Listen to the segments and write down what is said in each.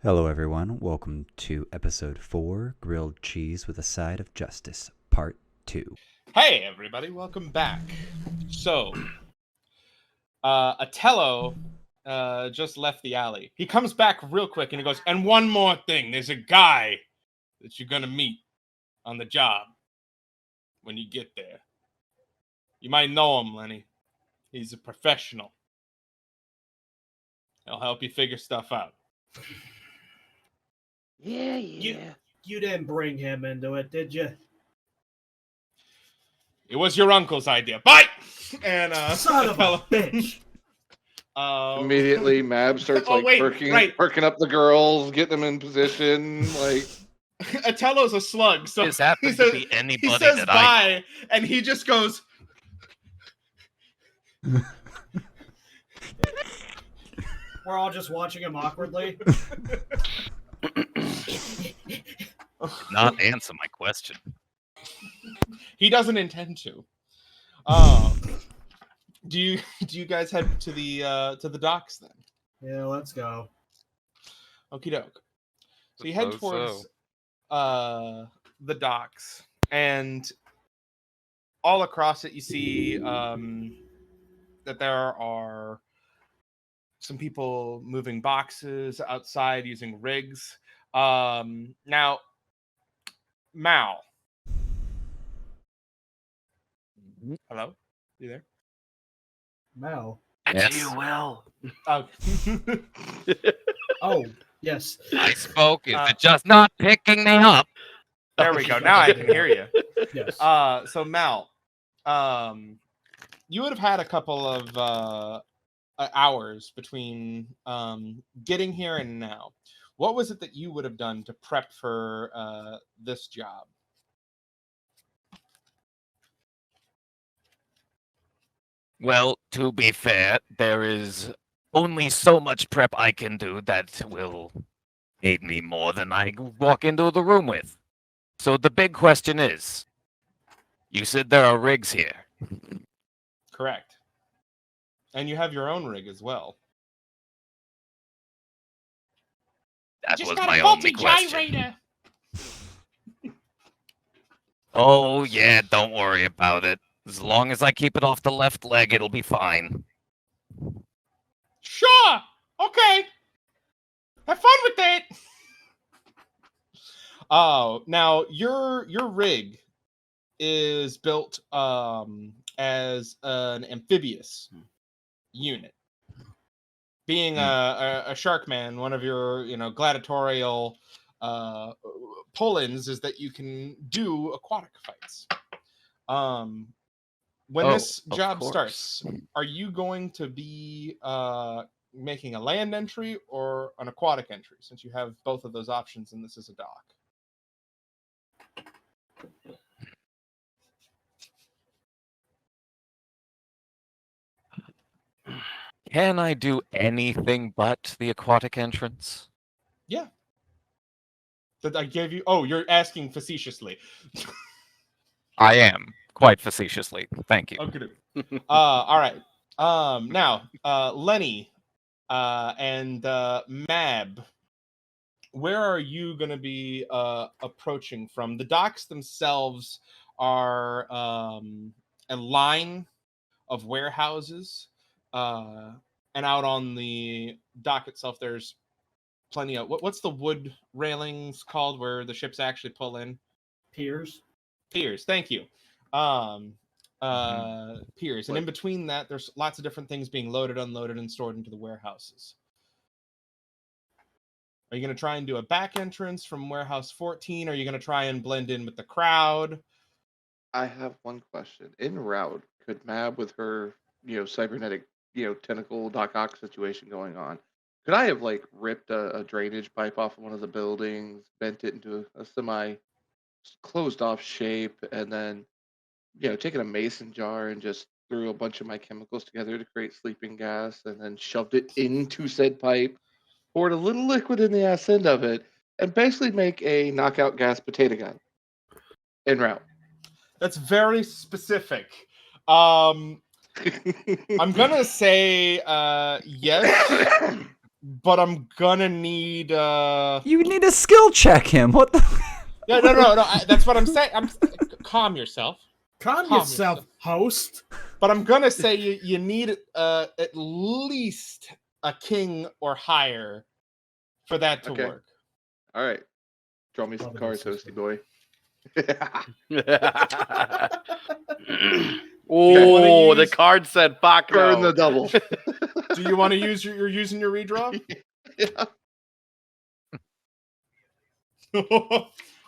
Hello, everyone. Welcome to episode 4, Grilled Cheese with a Side of Justice, part 2. Hey, everybody, welcome back. So, Atello just left the alley. He comes back real quick and he goes, and one more thing, there's a guy that you're going to meet on the job when you get there. You might know him, Lenny. He's a professional. He'll help you figure stuff out. Yeah. You didn't bring him into it, did you? It was your uncle's idea. Bye! And, Son of a bitch! Immediately, Mab starts perking up the girls, getting them in position. Like Atello's a slug, so this happens to be anybody he says that bye, I know. and he just goes. We're all just watching him awkwardly. Not answer my question. He doesn't intend to. Do you guys head to the docks then? Yeah, let's go. Okie doke. So you head towards the docks, and all across it you see that there are some people moving boxes outside using rigs. Now, Mal. Hello? You there? Mel. Yes. you will. Oh. Oh, yes. I spoke. Is it just not picking me up? There we go. Now I can hear you. Yes. So Mal, you would have had a couple of hours between getting here and now. What was it that you would have done to prep for this job? Well, to be fair, there is only so much prep I can do that will aid me more than I walk into the room with. So the big question is, you said there are rigs here. Correct. And you have your own rig as well. That was my only question. Oh, yeah, don't worry about it. As long as I keep it off the left leg, it'll be fine. Sure. Okay. Have fun with it. Oh, now your rig is built as an amphibious unit. Being a shark man, one of your gladiatorial pull-ins is that you can do aquatic fights. When this job starts, are you going to be making a land entry or an aquatic entry, since you have both of those options and this is a dock? Can I do anything but the aquatic entrance? Yeah. That I gave you. Oh, you're asking facetiously. I am, quite facetiously. Thank you. Okay. All right. Now, Lenny and Mab, where are you going to be approaching from? The docks themselves are a line of warehouses, and out on the dock itself, there's plenty of what's the wood railings called where the ships actually pull in? Piers. Thank you. Piers, and in between that, there's lots of different things being loaded, unloaded, and stored into the warehouses. Are you going to try and do a back entrance from warehouse 14? Or are you going to try and blend in with the crowd? I have one question. En route, could Mab, with her, cybernetic, tentacle Doc Ock situation going on, could I have ripped a drainage pipe off of one of the buildings, bent it into a semi closed off shape, and then taken a mason jar and just threw a bunch of my chemicals together to create sleeping gas, and then shoved it into said pipe, poured a little liquid in the ass end of it, and basically make a knockout gas potato gun en route? That's very specific. I'm gonna say yes. but I'm gonna need. You need to skill check him. What the? No. That's what I'm saying. Calm yourself. Calm Calm yourself, host. But I'm gonna say you need at least a king or higher for that to Okay. work. All right. Draw me some Love it, cards, sister. Hosty boy. Oh, the use- card said fuck Burn no. the double. Do you want to use you're using your redraw? Yeah.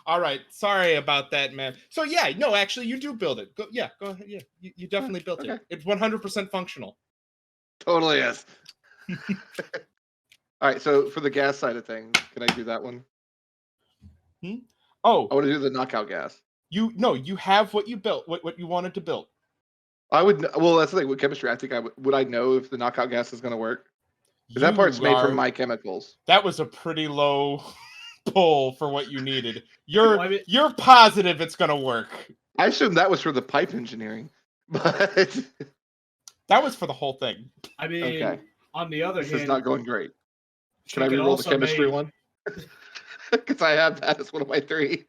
All right. Sorry about that, man. So yeah, no, actually, you do build it. Go ahead. Yeah, you definitely built okay. it. It's 100% functional. Totally is. All right. So for the gas side of things, can I do that one? Oh, I want to do the knockout gas. you have what you built, what you wanted to build. I would. Well, that's the thing with chemistry. I think would I know if the knockout gas is going to work? Because that part's made from my chemicals. That was a pretty low pull for what you needed. Well, I mean- You're positive it's gonna work. I assumed that was for the pipe engineering, but That was for the whole thing. I mean, Okay. on the other this hand, is not going great. she Can I could reroll the also chemistry make- one? Because I have that as one of my 3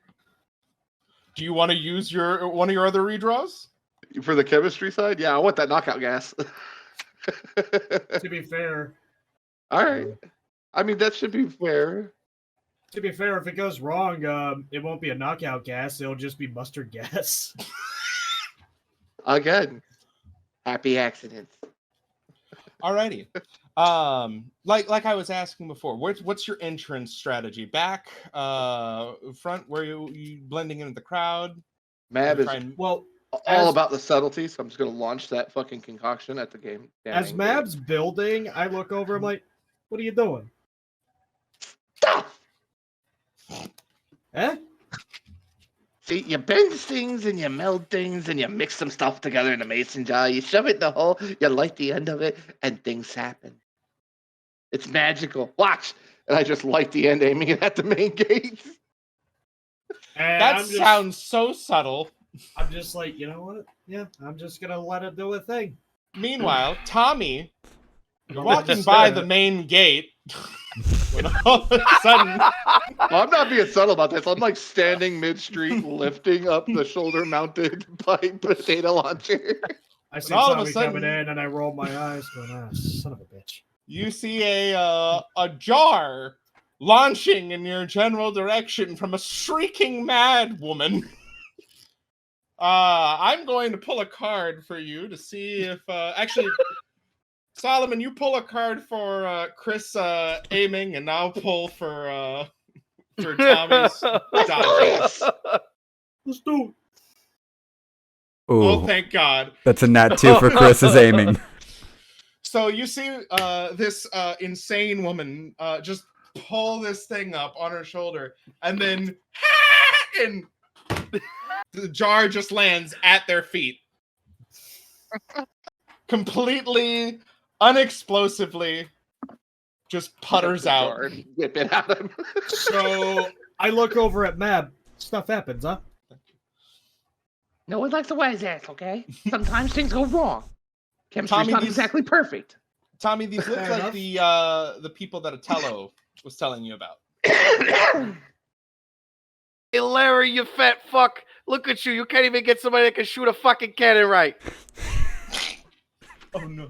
Do you want to use one of your other redraws? for the chemistry side. Yeah, I want that knockout gas. To be fair, All right. I mean, that should be fair. if it goes wrong, it won't be a knockout gas. It'll just be mustard gas. Again, happy accidents. Alrighty. Like I was asking before, what's your entrance strategy? Back, front, where you blending into the crowd? Mab You is try and- Well, all as- about the subtlety, so I'm just going to launch that fucking concoction at the game. as Mab's building, I look over. I'm like, "What are you doing?" Stop! Eh? See, you bend things and you meld things and you mix some stuff together in a mason jar. You shove it in the hole, you light the end of it, and things happen. It's magical. Watch! And I just light the end, aiming it at the main gate. And That I'm just, sounds so subtle. I'm just like, you know what? Yeah, I'm just gonna let it do a thing. Meanwhile, Tommy I'm walking just by gonna- the main gate, when all of a sudden, Well, I'm not being subtle about this. I'm like standing mid-street, lifting up the shoulder-mounted pipe potato launcher. I see all of a Tommy sudden- coming in, and I roll my eyes, going, "Ah, son of a bitch." you see a jar launching in your general direction from a shrieking mad woman. I'm going to pull a card for you to see if actually, Solomon, you pull a card for Chris aiming, and I'll pull for Tommy's dodging. Let's do it. Oh, Ooh, thank God. that's a nat 2 for Chris's aiming. So you see this insane woman just pull this thing up on her shoulder, and then and the jar just lands at their feet. Completely unexplosively just putters out. Whip it at him. So I look over at Mab. Stuff happens, huh? No one likes a wise ass, okay? Sometimes things go wrong. Chemistry's Tommy, not these- exactly perfect. Tommy, these look Fair like enough. the people that Atello was telling you about. Hey, Larry, you fat fuck. Look at you. You can't even get somebody that can shoot a fucking cannon right. Oh no.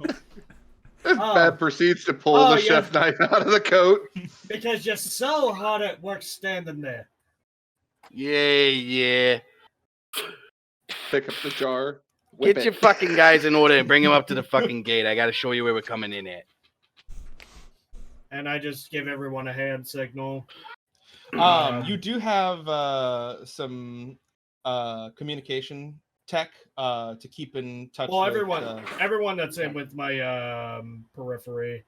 Mab proceeds to pull Oh, the yeah. chef knife out of the coat. Because you're so hard at work standing there. Yeah. Pick up the jar. Whip Get your it. fucking guys in order and bring them up to the fucking gate. I gotta show you where we're coming in at. And I just give everyone a hand signal. You do have some communication tech to keep in touch. Well, with, everyone that's in with my periphery.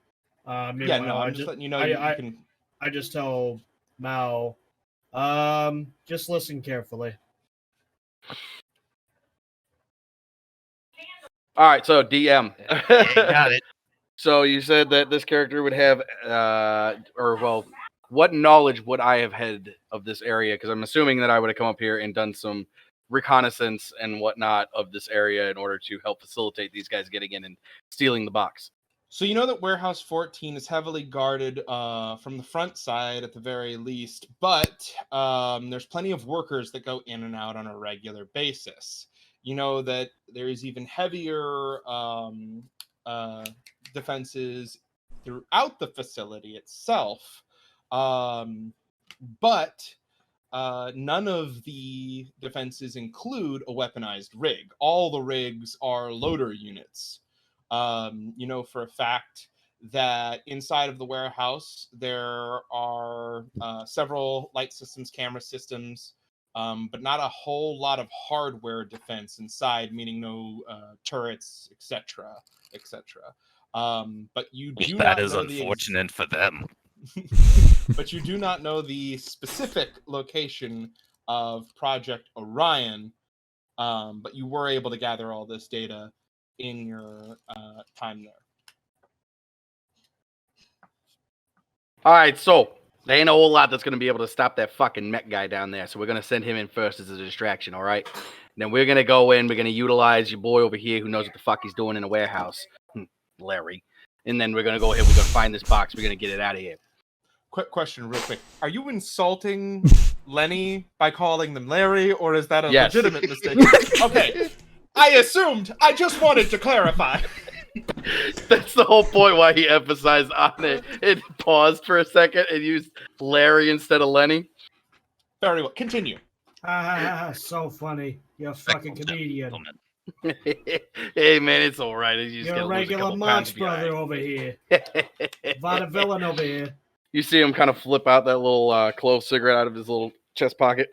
yeah, Meanwhile, no, I'm just letting you know you can. I just tell Mao, just listen carefully. All right, so DM. Got it. So you said that this character would have, what knowledge would I have had of this area? Because I'm assuming that I would have come up here and done some reconnaissance and whatnot of this area in order to help facilitate these guys getting in and stealing the box. So you know that Warehouse 14 is heavily guarded from the front side at the very least, but there's plenty of workers that go in and out on a regular basis. You know that there is even heavier defenses throughout the facility itself, but none of the defenses include a weaponized rig. All the rigs are loader units. You know for a fact that inside of the warehouse there are several light systems, camera systems, but not a whole lot of hardware defense inside, meaning no turrets, etc., etc. But you do That not is know unfortunate for them. but you do not know the specific location of Project Orion. But you were able to gather all this data in your time there. All right, so there ain't a whole lot that's going to be able to stop that fucking mech guy down there. So we're going to send him in first as a distraction, all right? Then we're going to go in. We're going to utilize your boy over here who knows what the fuck he's doing in the warehouse, Larry. And then we're going to go ahead. We're going to find this box. We're going to get it out of here. Quick question, real quick. Are you insulting Lenny by calling them Larry, or is that a Yes. legitimate mistake? Okay. I assumed. I just wanted to clarify. That's the whole point why he emphasized on it. It paused for a second and used Larry instead of Lenny. Very well. Continue. So funny. You're a fucking comedian. Hey man, it's all right. You just You're gotta a lose regular couple pounds Marx to be all brother right. over here. Vaudevillain over here. You see him kind of flip out that little clove cigarette out of his little chest pocket.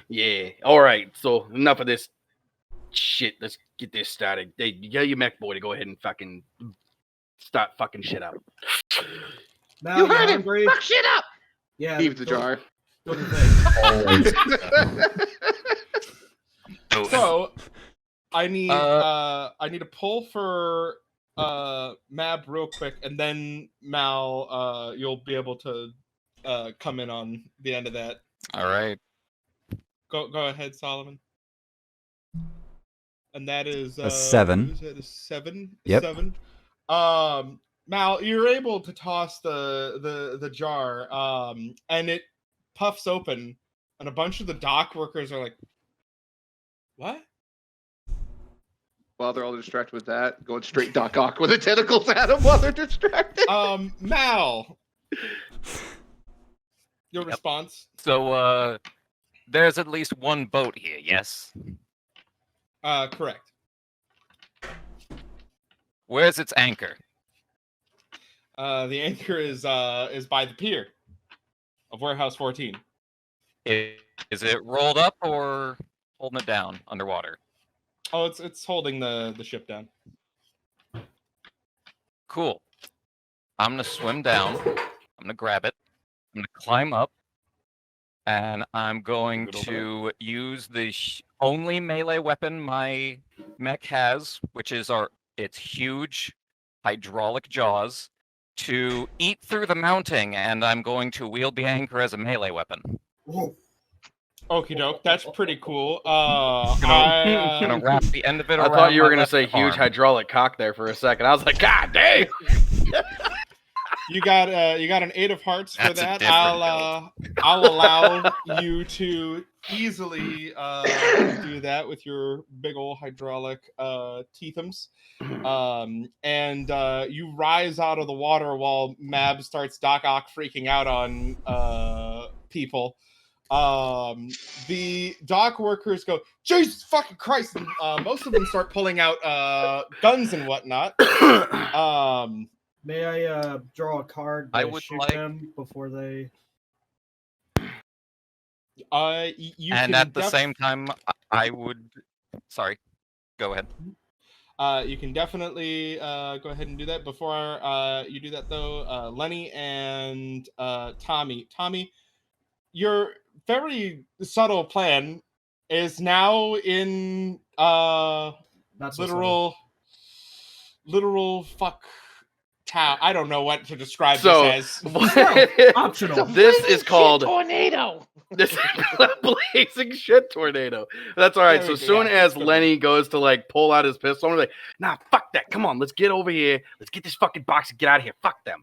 Yeah. All right. So enough of this shit. Let's get this started. Hey, you get your mech boy to go ahead and fucking start fucking shit up. Now You you heard him! hungry? Fuck shit up! Yeah. Heave the go- jar. go to the thing. So I need a pull for Mab real quick, and then Mal, you'll be able to come in on the end of that. All right. Go ahead, Solomon. And that is A 7. Is it a 7? Yep. 7. Mal, you're able to toss the jar, and it puffs open, and a bunch of the dock workers are like, "What?" While they're all distracted with that, going straight Doc Ock with the tentacles at them while they're distracted. Mal, your response? So, there's at least one boat here, yes? Correct. Where's its anchor? The anchor is by the pier of Warehouse 14. Is it rolled up or holding it down underwater? Oh, it's holding the ship down. Cool. I'm gonna swim down. I'm gonna grab it. I'm gonna climb up, and I'm going to use the only melee weapon my mech has, which is its huge hydraulic jaws, to eat through the mounting, and I'm going to wield the anchor as a melee weapon. Whoa. Okie doke, that's pretty cool. I'm gonna wrap the end of it I around thought you were my gonna left say huge arm. hydraulic cock there for a second. I was like, God damn! You got an 8 of hearts for That's a that. different I'll allow you to easily do that with your big old hydraulic teethums. And you rise out of the water while Mab starts Doc Ock freaking out on people. The dock workers go, Jesus fucking Christ! And, most of them start pulling out guns and whatnot. May I draw a card I to would shoot like- them before they... You And can at the same time, I would. Sorry, go ahead. You can definitely go ahead and do that. Before you do that, though, Lenny and Tommy. Tommy, your very subtle plan is now in Not so literal fuck town. I don't know what to describe So this as. subtle. Optional. this is called tornado. This blazing shit tornado. That's all right. There So we go, soon yeah, as that's good. Lenny goes to like pull out his pistol, I'm like, nah, fuck that. Come on, let's get over here. Let's get this fucking box and get out of here. Fuck them.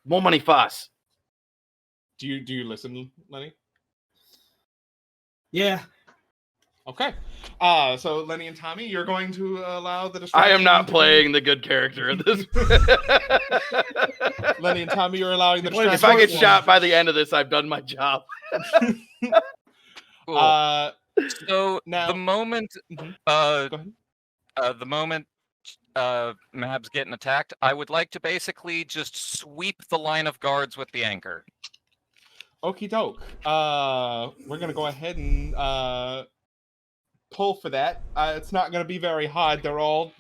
More money for us. Do you listen, Lenny? Yeah. Okay. So Lenny and Tommy, you're going to allow the I distraction. am not to playing the good character in this. Lenny and Tommy, you're allowing the You're playing the If I get distraction. shot by the end of this, I've done my job. Cool. So now- the moment, Mhm. uh, Go ahead. the moment Mab's getting attacked, I would like to basically just sweep the line of guards with the anchor. Okie doke. We're gonna go ahead and pull for that. It's not gonna be very hard. They're all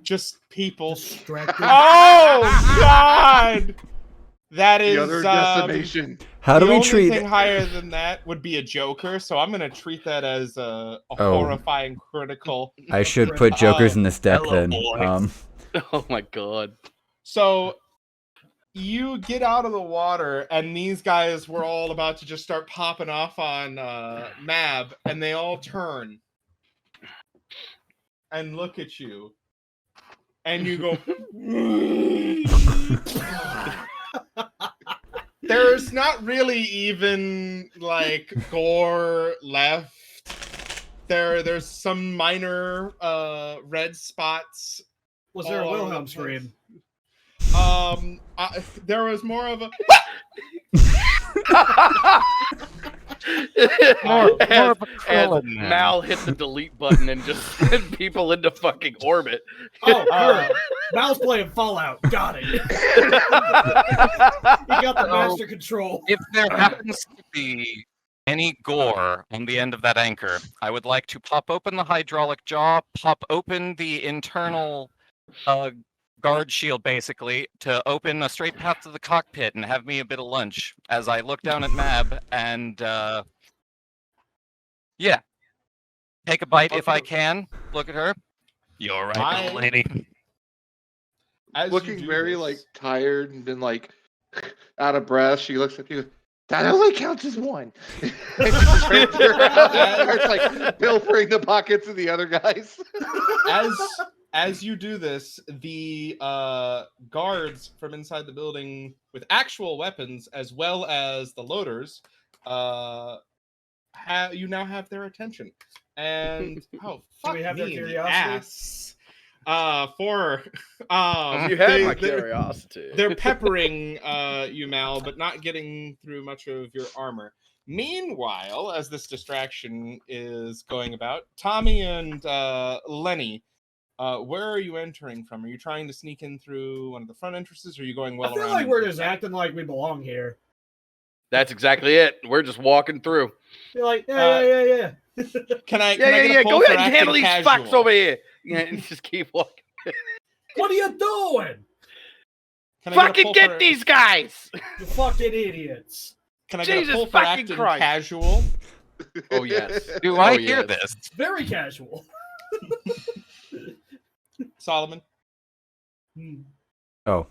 just people. Distracted. Oh God! That is The other decimation. How do the we only treat? thing higher than that would be a Joker, so I'm gonna treat that as a Oh. horrifying critical. I should put jokers in this deck Hello, then. boys. Oh my god. So you get out of the water, and these guys were all about to just start popping off on Mab, and they all turn and look at you, and you go. There's not really even like gore left. There's some minor red spots. Was there a all over Wilhelm the scream? There was more of a. More as, of a as Krillin then. Mal hit the delete button and just sent people into fucking orbit. Oh, Uh, heard. Mal's playing Fallout. Got it. He got the master control. If there happens to be any gore on the end of that anchor, I would like to pop open the hydraulic jaw, pop open the internal guard shield, basically, to open a straight path to the cockpit and have me a bit of lunch as I look down at Mab and, yeah, take a bite if I can. Look at her. You're right, little lady. As you Looking do very this- like tired and then like out of breath. She looks at you. That only counts as one. And she turns around and starts like pilfering the pockets of the other guys. as you do this, the guards from inside the building with actual weapons, as well as the loaders, you now have their attention. And oh, fuck we have me their in the curiosity? ass. You You had my curiosity. They're peppering you, Mal, but not getting through much of your armor. Meanwhile, as this distraction is going about, Tommy and Lenny, where are you entering from? Are you trying to sneak in through one of the front entrances, or are you going well I feel around? like we're just acting like we belong here. That's exactly it. We're just walking through. You're like, yeah. Can I Yeah. get a pull Go for ahead and handle acting these fucks casual? over here. Yeah, and just keep walking. What are you doing? Can I Fucking pull get for- these guys. You fucking idiots. Can I get a Jesus pull for fucking acting Christ. casual? Oh yes. Do I Oh, hear yes. this? It's very casual. Solomon. Oh,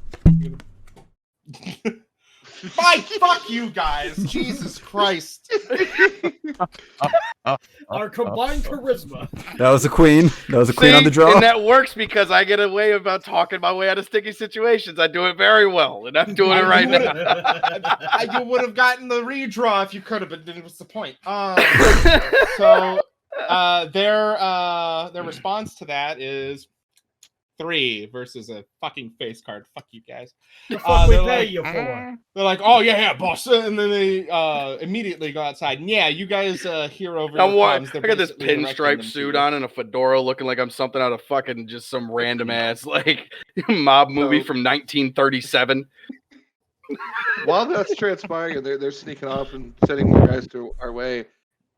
Mike, fuck you guys. Jesus Christ. Our combined charisma. that was a queen. That was a queen See, on the draw. and that works because I get a way about talking my way out of sticky situations. I do it very well, and I'm doing it right now. You would have gotten the redraw if you could have, but then what's the point? So their response to that is 3 versus a fucking face card. Fuck you guys. The fuck we they're pay like- you for? They're like, oh yeah, boss, and then they immediately go outside. And yeah, you guys hear over. I'm your wa- comms, I they're got this basically directing them pinstripe to suit you. on and a fedora, looking like I'm something out of fucking just some random ass like mob movie So- from 1937. While that's transpiring and they're sneaking off and sending more guys to our way,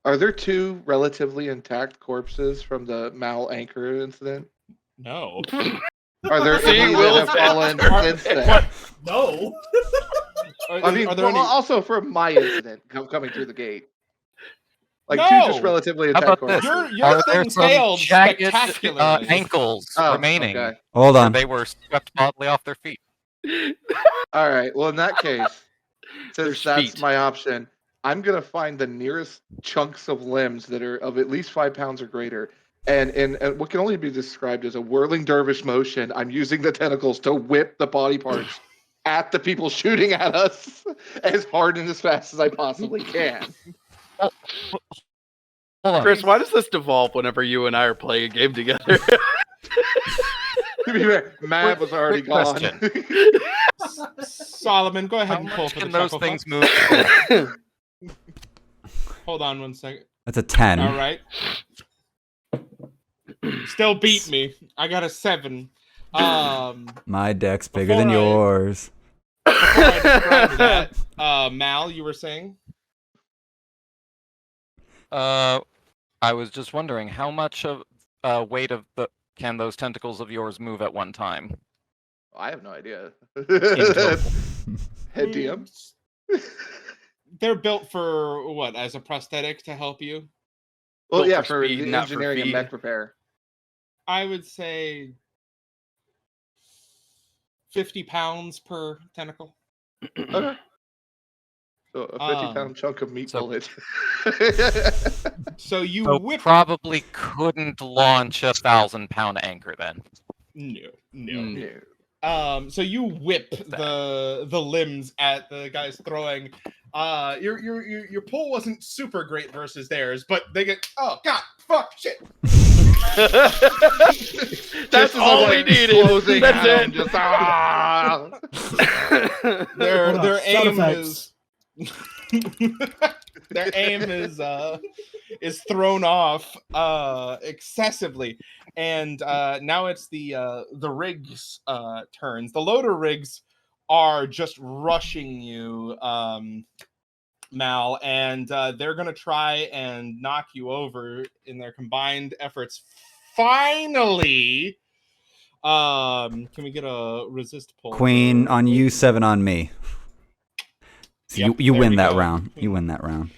are there 2 relatively intact corpses from the Mal anchor incident? No. Are there See, any Will that have fallen said- since then? No. I mean, are there well, any? also from my incident coming through the gate. Like 2 just No! relatively How intact about this? corpses. Your Are there thing some failed jagged spectacularly. ankles Oh, remaining? okay. Hold Where on. they were swept bodily off their feet. All right. Well, in that case, since There's that's feet. my option, I'm gonna find the nearest chunks of limbs that are of at least 5 pounds or greater, and in what can only be described as a whirling dervish motion, I'm using the tentacles to whip the body parts at the people shooting at us as hard and as fast as I possibly can. Hold on. Chris, why does this devolve whenever you and I are playing a game together? To be fair, Matt was already quick gone. Solomon, go ahead How and pull much for the can those chuckle things fuck. move? Hold on 1 second. That's a 10. All right. Still beat me. I got a 7. My deck's bigger Before than I- yours. Before I describe that, Mal, you were saying? I was just wondering how much of weight of the can those tentacles of yours move at one time? I have no idea. total. Head DM. They're built for what? As a prosthetic to help you? Well, Built yeah, for for speed, the not for engineering and feed. mech repair. I would say 50 pounds per tentacle. Okay. So a 50-pound chunk of meat so- bullet. So you So whip. probably couldn't launch a 1,000-pound anchor then. No. Mm. Yeah. So you whip the limbs at the guys throwing. Your pull wasn't super great versus theirs, but they get. Oh God, fuck, shit. That's Just all we like needed. closing That's at 'em, it. just, ah! Their Hold on, aim sound is. Their aim is thrown off excessively, and now it's the rigs turns. The loader rigs are just rushing you, Mal, and they're gonna try and knock you over in their combined efforts. Finally, can we get a resist pull? Queen on you, 7 on me. So Yep, you there win we that go. round. You win that round.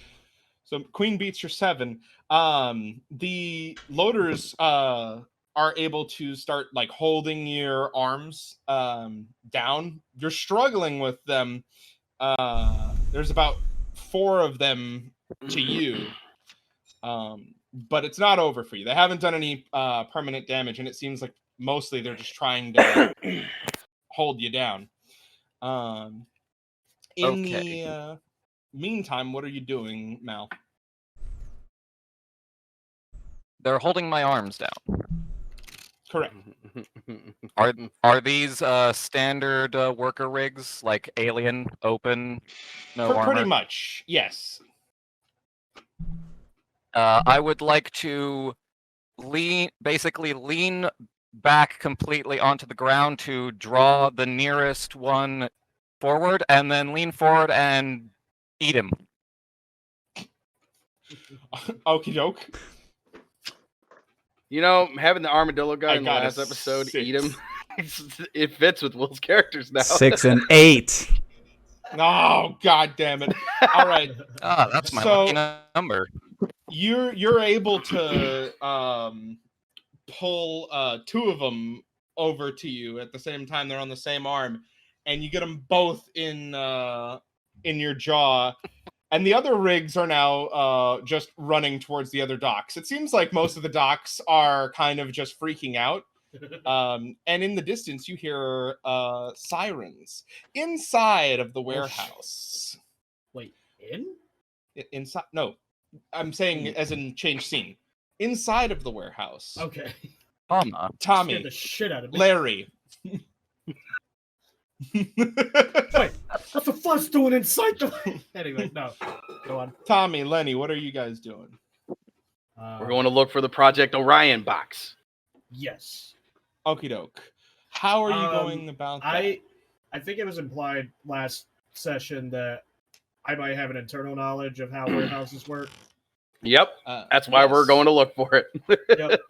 So Queen beats your 7. The loaders are able to start like holding your arms down. You're struggling with them. There's about 4 of them to you. But it's not over for you. They haven't done any permanent damage, and it seems like mostly they're just trying to hold you down. In Okay. the meantime, what are you doing, Mal? They're holding my arms down. Correct. Are these standard worker rigs like alien, open, no armor? Pretty much, yes. I would like to basically lean back completely onto the ground to draw the nearest one forward, and then lean forward and eat him. Okie doke. You know, having the armadillo guy I in the got a last episode 6. eat him, it fits with Will's characters now. 6 and 8. Oh, god damn it. All right. Ah, that's my So- lucky number. You're able to pull 2 of them over to you at the same time. They're on the same arm, and you get them both in your jaw. And the other rigs are now just running towards the other docks. It seems like most of the docks are kind of just freaking out. And in the distance, you hear sirens inside of the warehouse. Wait, in? Inside? No, I'm saying as in change scene. Inside of the warehouse. Okay. Scared Scared Tommy, the shit out of me. Larry. Wait, what's the fuss doing inside the... Anyway, no. Go on. Tommy, Lenny, what are you guys doing? We're going to look for the Project Orion box. Yes. Okie doke. How are you going about that? I think it was implied last session that I might have an internal knowledge of how warehouses work. Yep, that's why we're yes. going to look for it. Yep.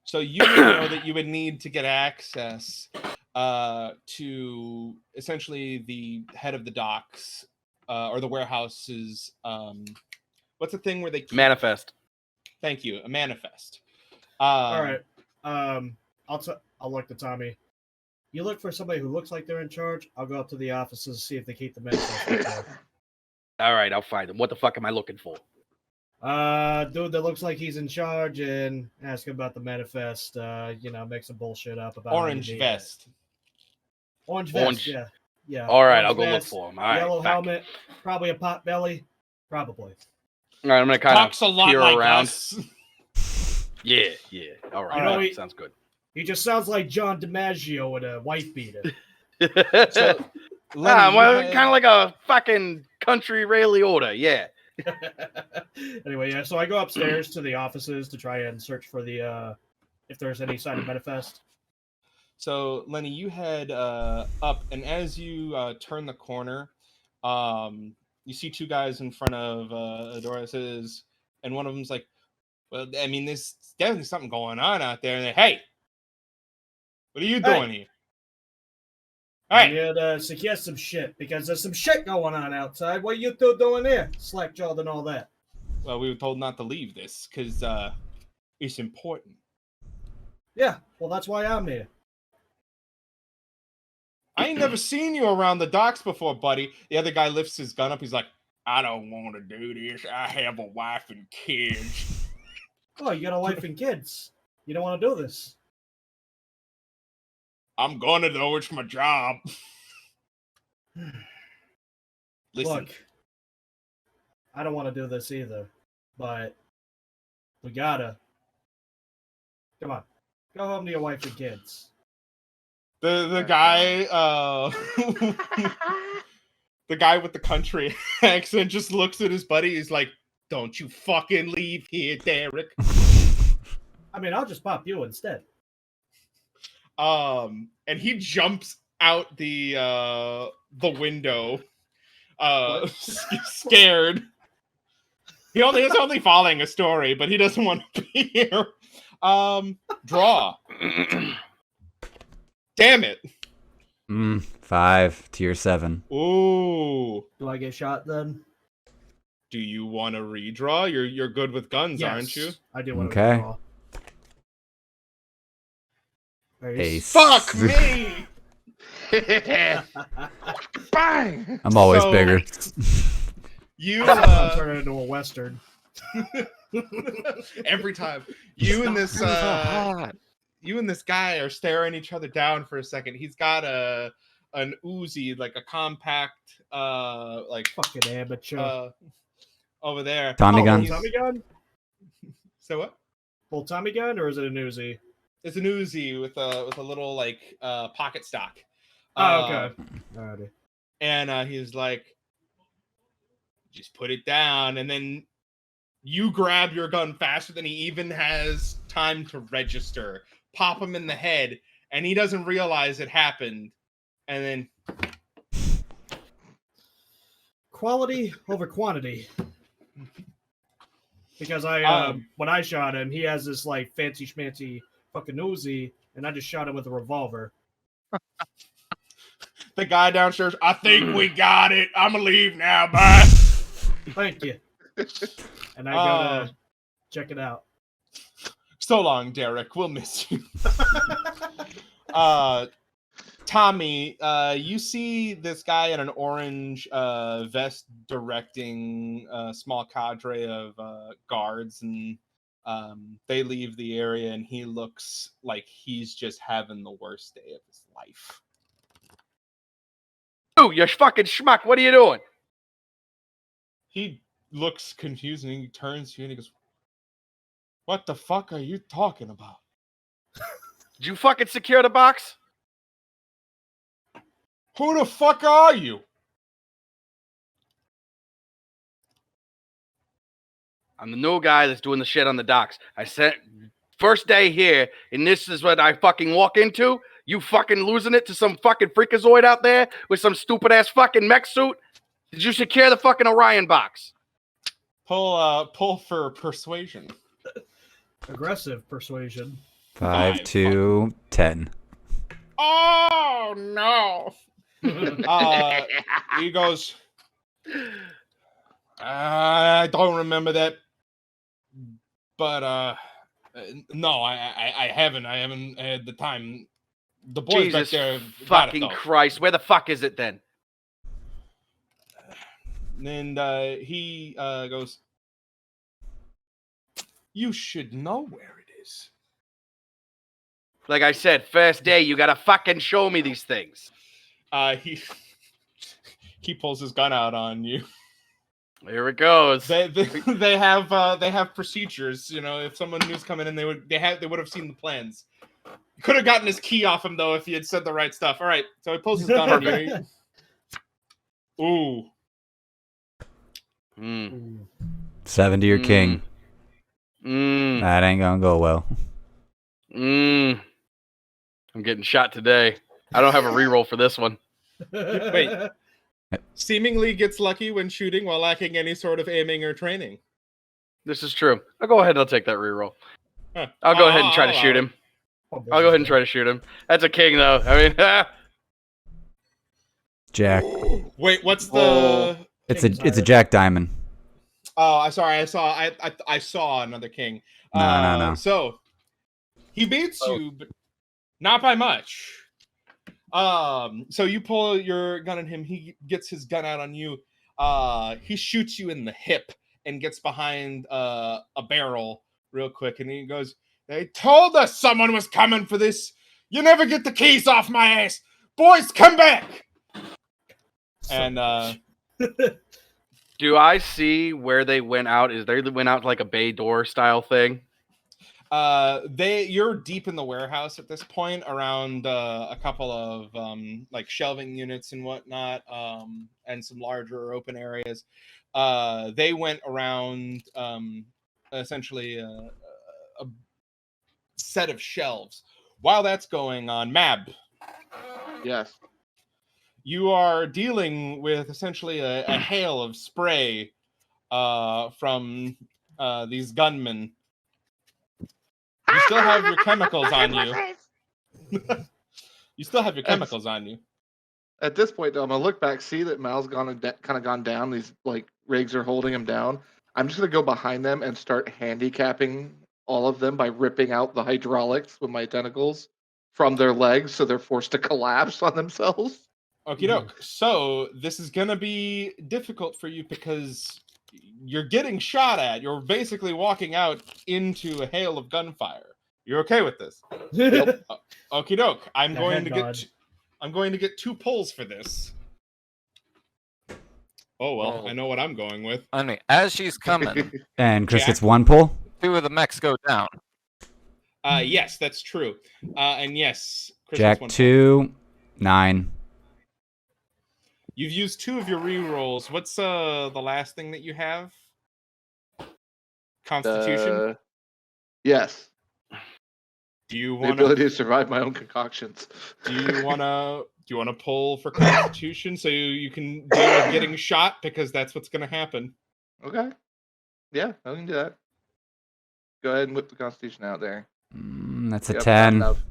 So you would know that you would need to get access to essentially the head of the docks or the warehouse's what's the thing where they keep... Manifest. Thank you, a manifest. All right. I'll look to Tommy. You look for somebody who looks like they're in charge. I'll go up to the offices, see if they keep the manifest. All right, I'll find him. What the fuck am I looking for? Dude that looks like he's in charge, and ask him about the manifest. Make some bullshit up about how you Orange need it. vest. Orange vest, Orange. yeah. Yeah. All right, orange I'll go look vest, for him. All right, yellow back. helmet, probably a pot belly. Probably. All right, I'm gonna kind Talks a of lot peer like around. us. Yeah. All right, You know, he- sounds good. He just sounds like John DiMaggio with a wife beater. So, Lenny, you well, had- kind of like a fucking country Ray Liotta. Yeah. Anyway, yeah, so I go upstairs to the offices to try and search for the if there's any sign of manifest. So, Lenny, you head up, and as you turn the corner, you see two guys in front of a door that says, and one of them's like, well, I mean, there's definitely something going on out there. And they, hey, what are you doing here? I'm Hey, here to secure some shit because there's some shit going on outside. What are you two doing here? Slack-jawed and all that. well, we were told not to leave this because it's important. Yeah, well, that's why I'm here. I ain't never seen you around the docks before, buddy. The other guy lifts his gun up. He's like, I don't want to do this. I have a wife and kids. Oh, you got a wife and kids. You don't want to do this. I'm gonna though. It's my job. Listen, Look, I don't want to do this either, but we gotta. Come on, go home to your wife and kids. the guy the guy with the country accent just looks at his buddy. He's like, "Don't you fucking leave here, Derek." I mean, I'll just pop you instead. And he jumps out the window, scared. He's only following a story, but he doesn't want to be here. Draw. Damn it. 5, tier 7. Ooh. Do I get shot then? Do you want to redraw? You're good with guns, aren't you? I do want Okay. to redraw. Ace. Fuck me! Bang! I'm always So- bigger. You I'll turn it into a western. every time. You and this So hot. you and this guy are staring each other down for a second. He's got an Uzi, like a compact like Fucking amateur. over there. Tommy Oh, gun? he's- Tommy gun? So what? Full Tommy gun, or is it an Uzi? It's an Uzi with a little like pocket stock. Oh, okay. Alrighty. And he's like, just put it down, and then you grab your gun faster than he even has time to register. Pop him in the head, and he doesn't realize it happened. And then Quality over quantity. Because when I shot him, he has this like fancy schmancy fucking Uzi, and I just shot him with a revolver. the guy downstairs, I think we got it. I'm gonna leave now. Bye. Thank you. And I gotta check it out. So long, Derek. We'll miss you. Tommy, you see this guy in an orange vest directing a small cadre of guards, and they leave the area, and he looks like he's just having the worst day of his life. You, you fucking schmuck. What are you doing? He looks confused, and he turns to you and he goes, "What the fuck are you talking about?" Did you fucking secure the box? Who the fuck are you? I'm the new guy that's doing the shit on the docks. I said, first day here, and this is what I fucking walk into? You fucking losing it to some fucking freakazoid out there with some stupid ass fucking mech suit? Did you secure the fucking Orion box? Pull for persuasion. Aggressive persuasion. 5, 2, 10. Oh no. He goes, I don't remember that, but no, I haven't had the time. The boys back Jesus there got it, fucking though. Christ. Where the fuck is it then? And he goes, "You should know where it is." Like I said, first day, you gotta fucking show me these things. He he pulls his gun out on you. Here it goes. They have procedures. You know, if someone new's coming in, they would have seen the plans. Could have gotten his key off him though if he had said the right stuff. All right, so he pulls his gun on you. Ooh. Mm. 70 your king. Mm. That ain't gonna go well. Mm. I'm getting shot today. I don't have a reroll for this one. Wait. Seemingly gets lucky when shooting while lacking any sort of aiming or training. This is true. I'll go ahead and I'll take that reroll. Huh. I'll go ahead and try to I'll shoot allow him. I'll go ahead and try to shoot him. That's a king, though. I mean, Jack. it. Wait, what's the? Oh. It's a Jack Diamond. Oh, I'm sorry. I saw another king. No. So he beats you, but not by much. So you pull your gun on him. He gets his gun out on you. He shoots you in the hip and gets behind a barrel real quick, and he goes, "They told us someone was coming for this. You never get the keys off my ass, boys. Come back." And do I see where they went out? Is they went out like a bay door style thing? you're deep in the warehouse at this point, around a couple of like shelving units and whatnot, and some larger open areas. They went around essentially a set of shelves. While that's going on, Mab, Yes. you are dealing with essentially a hail of spray from these gunmen. You still have your chemicals on you. You still have your chemicals on you. At this point, though, I'm gonna look back, see that Mal's kind of gone down. These like rigs are holding him down. I'm just gonna go behind them and start handicapping all of them by ripping out the hydraulics with my tentacles from their legs, so they're forced to collapse on themselves. Okie doke. So this is gonna be difficult for you because you're getting shot at. You're basically walking out into a hail of gunfire. You're okay with this? Yep. Okie doke. I'm The going head to nod. get. I'm going to get 2 pulls for this. Oh well, Oh. I know what I'm going with. I mean, as she's coming, And Chris Jack? gets 1 pull. 2 of the mechs go down. Yes, that's true. And yes, Chris Jack gets 1 pull. 2, 9. You've used 2 of your rerolls. What's the last thing that you have? Constitution. Yes. Do you The want to? ability to survive my own concoctions. Do you want to pull for Constitution so you can deal with getting shot, because that's what's going to happen. Okay. Yeah, I can do that. Go ahead and whip the Constitution out there. That's a Yep, 10. enough.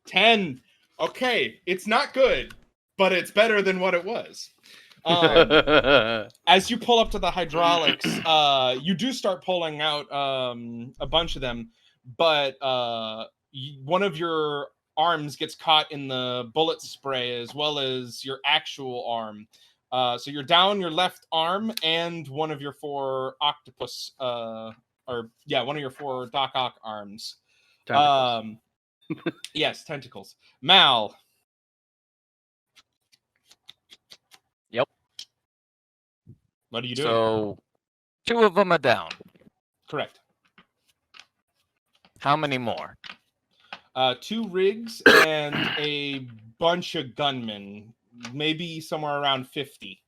10. Okay, it's not good, but it's better than what it was. As you pull up to the hydraulics, you do start pulling out a bunch of them, but one of your arms gets caught in the bullet spray as well as your actual arm. So you're down your left arm and one of your 4 octopus, one of your 4 Doc Ock arms. Tentacles. Yes, tentacles. Mal. Yep. What are you doing? So 2 of them are down. Correct. How many more? 2 rigs and a bunch of gunmen, maybe somewhere around 50.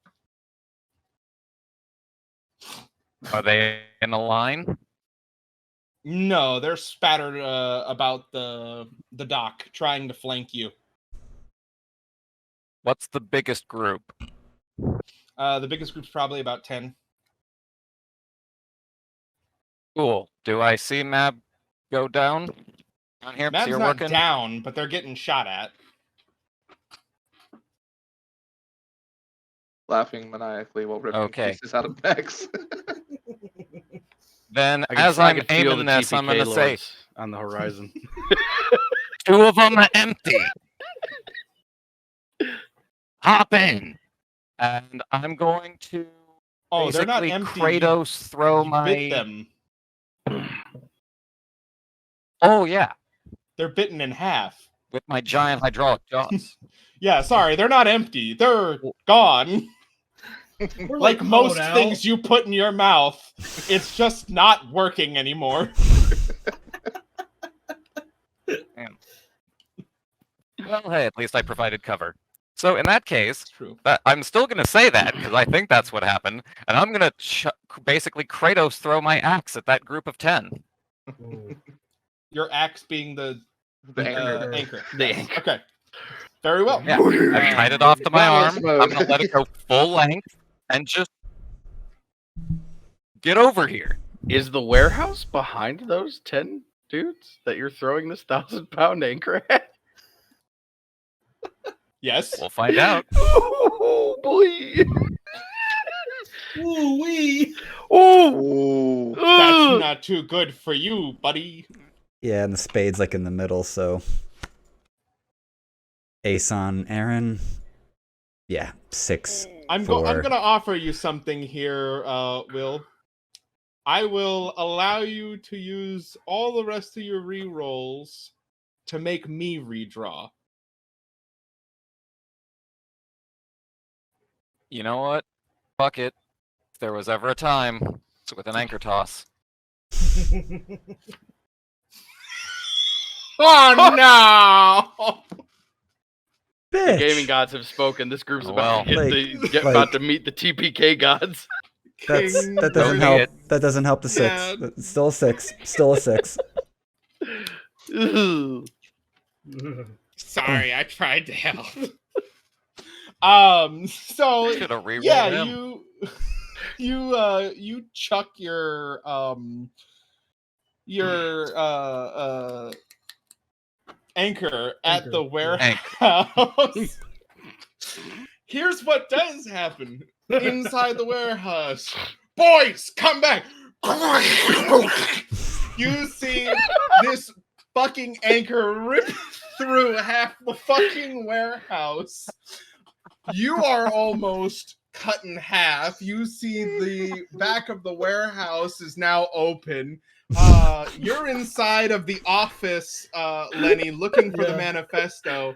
Are they in a line? No, they're spattered about the dock, trying to flank you. What's the biggest group? The biggest group's probably about 10. Cool. Do I see Mab go down here? Mab's So you're not working? down, but they're getting shot at. Laughing maniacally while ripping Okay. pieces out of Max. Then, I can, as I I'm can feel aiming the this, I'm TPK gonna say lords on the horizon. 2 of them are empty. Hop in, and I'm going to Oh, they're not Basically, empty. Kratos throw You my. bit them. Oh yeah, They're bitten in half. with my giant hydraulic jaws. Yeah, sorry, they're not empty. They're gone. We're Like most oh, things you put in your mouth, it's just not working anymore. Well, hey, at least I provided cover. So in that case, True. I'm still gonna say that because I think that's what happened, and I'm gonna basically Kratos throw my axe at that group of 10. Ooh. Your axe being the anchor. anchor. The Yes. anchor. Okay. Very well. Yeah, I've tied it off to my arm. Nautilus mode. I'm gonna let it go full length and just get over here. Is the warehouse behind those 10 dudes that you're throwing this 1,000-pound anchor at? Yes. We'll find out. Oh boy! Ooh wee! Oh! Ooh. That's not too good for you, buddy. Yeah, and the spade's like in the middle, so ace on Aaron. Yeah, 6. I'm for... gonna offer you something here, Will. I will allow you to use all the rest of your re-rolls to make me redraw. You know what? Fuck it. If there was ever a time, it's with an anchor toss. Oh no! The Bitch. gaming gods have spoken. This group's Oh, about to well. about to meet the TPK gods. That doesn't be help. it. That doesn't help the 6. Yeah. It's still a 6. Still a 6. Ugh. Sorry, I tried to help. So Should have rerolled yeah, him. you chuck your anchor at Anchor, the yeah. warehouse. Here's what does happen inside the warehouse. Boys, come back. You see this fucking anchor rip through half the fucking warehouse. You are almost cut in half. You see the back of the warehouse is now open. You're inside of the office, Lenny, looking for the Yeah. manifesto.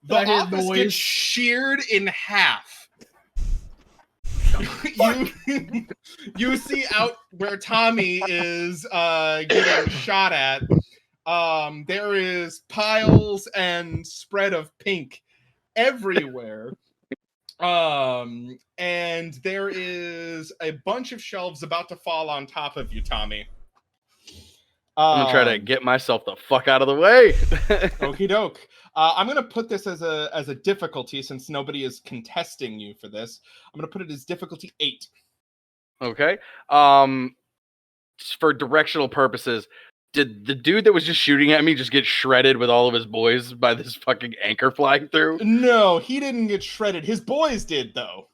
The I hear office noise. gets sheared in half. You see out where Tommy is getting shot at. There is piles and spread of pink everywhere. And there is a bunch of shelves about to fall on top of you, Tommy. I'm gonna try to get myself the fuck out of the way. Okie doke. I'm gonna put this as a difficulty since nobody is contesting you for this. I'm gonna put it as difficulty 8. Okay. For directional purposes, did the dude that was just shooting at me just get shredded with all of his boys by this fucking anchor flying through? No, he didn't get shredded. His boys did though.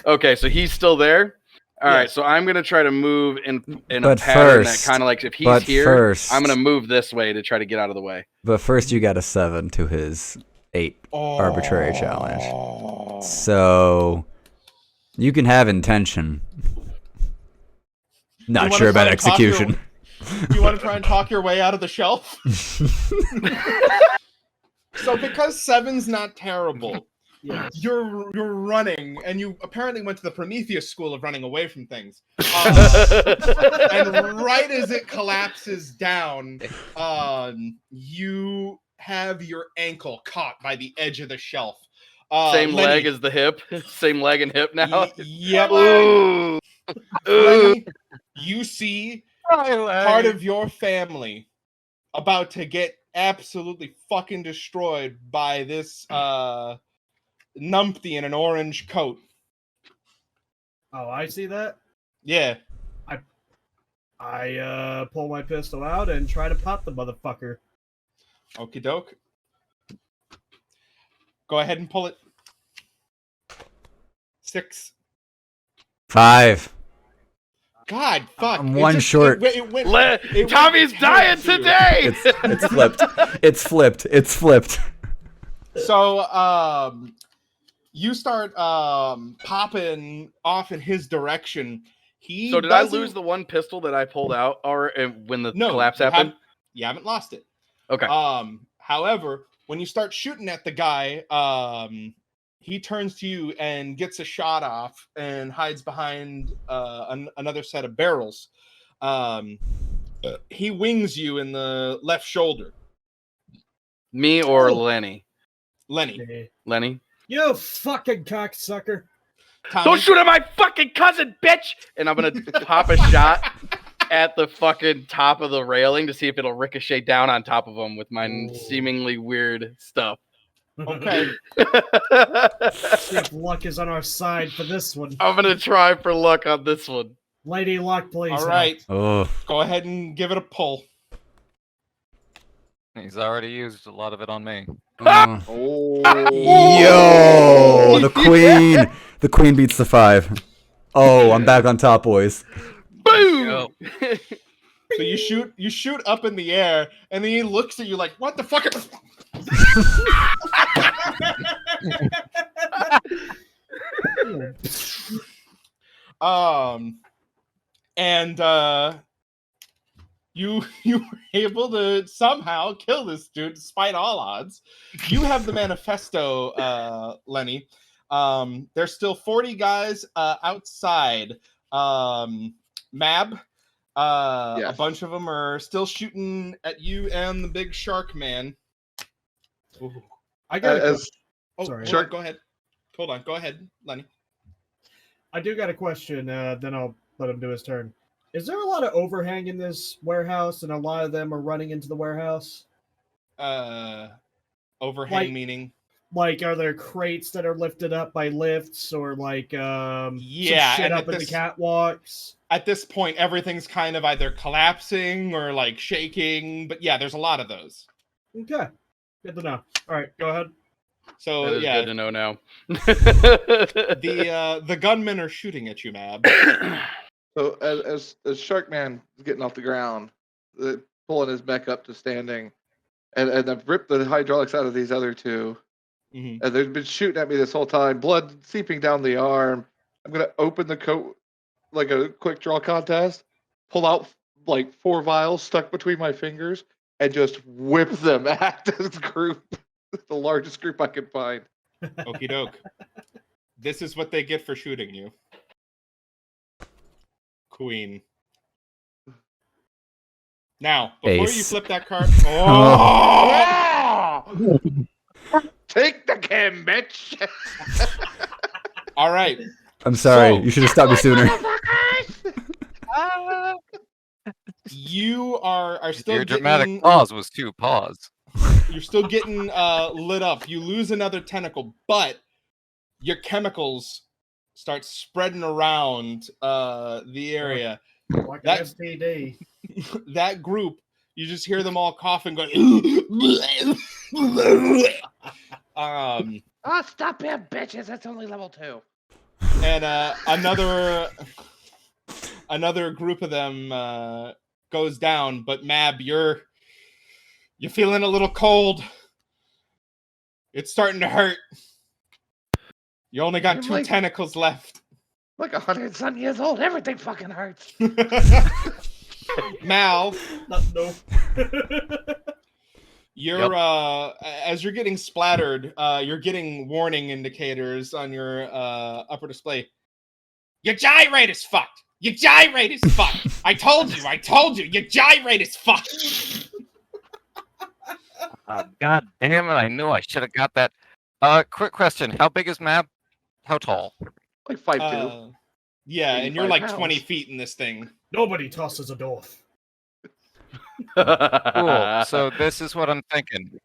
Okay, so he's still there. All right, Yes. so I'm gonna try to move in a But pattern first- that kind of like if he's but here, first- I'm gonna move this way to try to get out of the way. But first, you got a 7 to his 8 arbitrary challenge. So you can have intention. You Not wanna sure about try and talk your- execution. You want to try and talk your way out of the shelf? So because 7's not terrible, Yes. you're running, and you apparently went to the Prometheus school of running away from things. And right as it collapses down, you have your ankle caught by the edge of the shelf. Same Lenny, leg as the hip. Same leg and hip now. Yep. Ooh. Ooh. Lenny, you see part of your family about to get absolutely fucking destroyed by this numpty in an orange coat. Oh, I see that. Yeah. I pull my pistol out and try to pop the motherfucker. Okie doke. Go ahead and pull it. 6. 5. God, fuck. I'm It one just- short. It went Tommy's dying to you. today. It's flipped. It's flipped. It's flipped. So, you start popping off in his direction. He So did I doesn't- lose the one pistol that I pulled out, or when the No, collapse you happened? you haven't lost it. Okay. However, when you start shooting at the guy, he turns to you and gets a shot off and hides behind another set of barrels. He wings you in the left shoulder. Me or Lenny? Lenny. Hey. Lenny? You fucking cocksucker. Tommy. Don't shoot at my fucking cousin, bitch! And I'm gonna pop a shot at the fucking top of the railing to see if it'll ricochet down on top of him with my Ooh. seemingly weird stuff. Okay. See if luck is on our side for this one. I'm gonna try for luck on this one. Lady Luck, please. All right. Oh, Go ahead and give it a pull. He's already used a lot of it on me. Oh. yo, the queen beats the 5. Oh, I'm back on top, boys. Boom! Yo. So you shoot up in the air, and then he looks at you like, "What the fuck?" And you were able to somehow kill this dude despite all odds. You have the manifesto, Lenny. There's still 40 guys outside. Mab, a Yes. bunch of them are still shooting at you and the big shark man. Ooh. I got a As question. Oh, Sorry. hold on, go ahead. Hold on, go ahead, Lenny. I do got a question. Then I'll let him do his turn. Is there a lot of overhang in this warehouse, and a lot of them are running into the warehouse? Overhang Like- meaning. Like, are there crates that are lifted up by lifts, or like Yeah, some shit and up at in the this- catwalks? At this point, everything's kind of either collapsing or like shaking. But yeah, there's a lot of those. Okay, good to know. All right, go ahead. So That is yeah, good to know now. the gunmen are shooting at you, Mab. So as Sharkman is getting off the ground, pulling his mech up to standing, and I've ripped the hydraulics out of these other two, Mhm. and they've been shooting at me this whole time, blood seeping down the arm. I'm gonna open the coat like a quick draw contest, pull out like 4 vials stuck between my fingers, and just whip them at this group, the largest group I could find. Okie doke. This is what they get for shooting you. Queen. Now, before you Ace. flip that card. Oh! Take the chem, bitch! All right. I'm sorry. So- You should have stopped me sooner. You are still Your getting, dramatic pause was 2 pause. You're still getting lit up. You lose another tentacle, but your chemicals start spreading around the area. Like That- an STD. That group, you just hear them all coughing, going. Oh, stop him, bitches! That's only level 2. And another group of them goes down. But Mab, you're feeling a little cold. It's starting to hurt. You only got You're 2 like- tentacles left. Like 100-some years old, everything fucking hurts. Mal, No. you're as you're getting splattered, you're getting warning indicators on your upper display. Your gyrate is fucked. Your gyrate is fucked. I told you. Your gyrate is fucked. God damn it! I knew I should have got that. Quick question: how big is Mab? How tall? Like 5'2". Yeah, and you're 85 like pounds. 20 feet in this thing. Nobody tosses a dwarf. Cool. So this is what I'm thinking.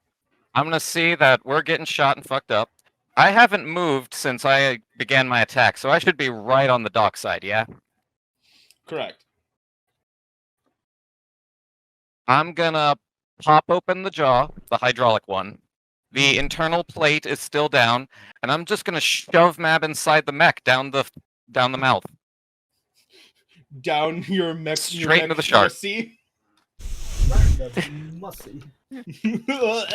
I'm gonna see that we're getting shot and fucked up. I haven't moved since I began my attack, so I should be right on the dock side. Yeah. Correct. I'm gonna pop open the jaw, the hydraulic one. The internal plate is still down, and I'm just gonna shove Mab inside the mech down the mouth. Down your mech. Straight into the shark. See? That's mussy. That's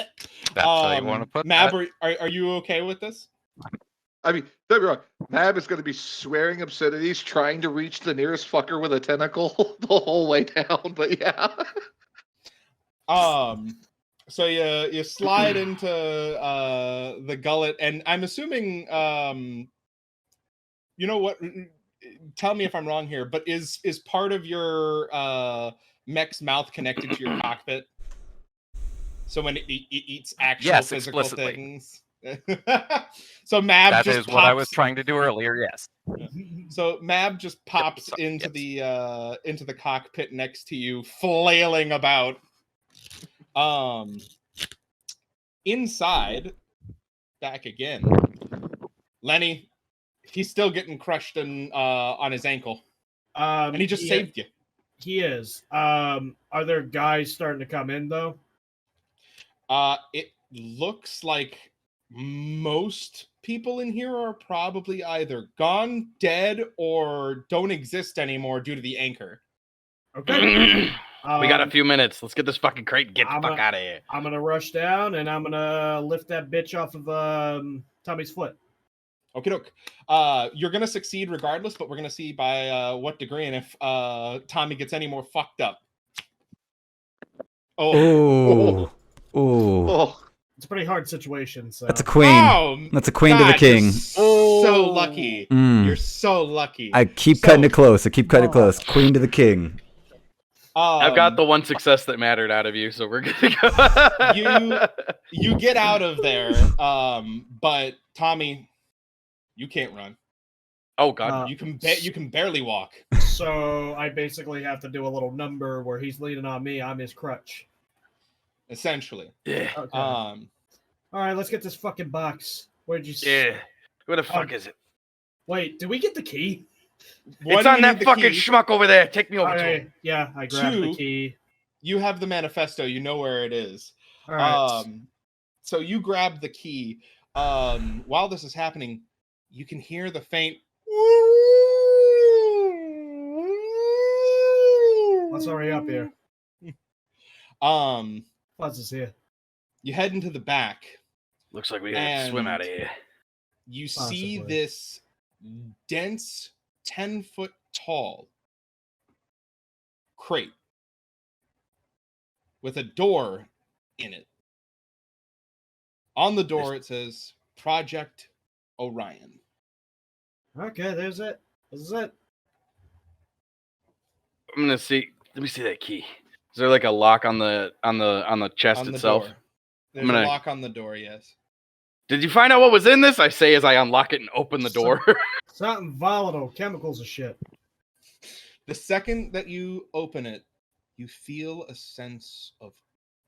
how you want to put Mab, that. are you okay with this? I mean, don't be wrong. Mab is going to be swearing obscenities, trying to reach the nearest fucker with a tentacle the whole way down. But yeah. So you slide into the gullet, and I'm assuming you know what? Tell me if I'm wrong here, but is part of your mech's mouth connected to your cockpit? So when it eats actual Yes, physical explicitly. things. So Mab That just is pops, what I was trying to do earlier. Yes. So Mab just pops Sorry, into yes. the cockpit next to you, flailing about. Inside, back again. Lenny, he's still getting crushed on his ankle, and he just saved you. He is. Are there guys starting to come in though? It looks like most people in here are probably either gone, dead, or don't exist anymore due to the anchor. Okay. We got a few minutes. Let's get this fucking crate and get the fuck out of here. I'm gonna rush down and I'm gonna lift that bitch off of Tommy's foot. Okay, doke. You're gonna succeed regardless, but we're gonna see by what degree and if Tommy gets any more fucked up. Ooh. Ooh. Oh, It's a pretty hard situation. So That's a queen. Oh, That's a queen to the God, king. You're so lucky. Mm. You're so lucky. I keep cutting it close. I keep cutting it close. Queen to the king. I've got the one success that mattered out of you, so we're good to go. You get out of there, but Tommy, you can't run. Oh God, you can barely walk. So I basically have to do a little number where he's leaning on me. I'm his crutch. Essentially. Yeah. Okay. All right, let's get this fucking box. Where'd you? Yeah. Where the fuck is it? Wait, did we get the key? It's on that fucking schmuck over there. Take me over to him. Yeah, I grabbed the key. You have the manifesto. You know where it is. All right. So you grab the key. While this is happening, you can hear the faint. Let's hurry up here. Buzz is here. You head into the back. Looks like we gotta swim out of here. You see this dense 10-foot tall crate with a door in it. On the door it says Project Orion. Okay, there's it. This is it. I'm gonna see. Let me see that key. Is there like a lock on the chest itself? Door. There's a lock on the door, yes. Did you find out what was in this? I say as I unlock it and open the door. Something volatile, chemicals of shit. The second that you open it, you feel a sense of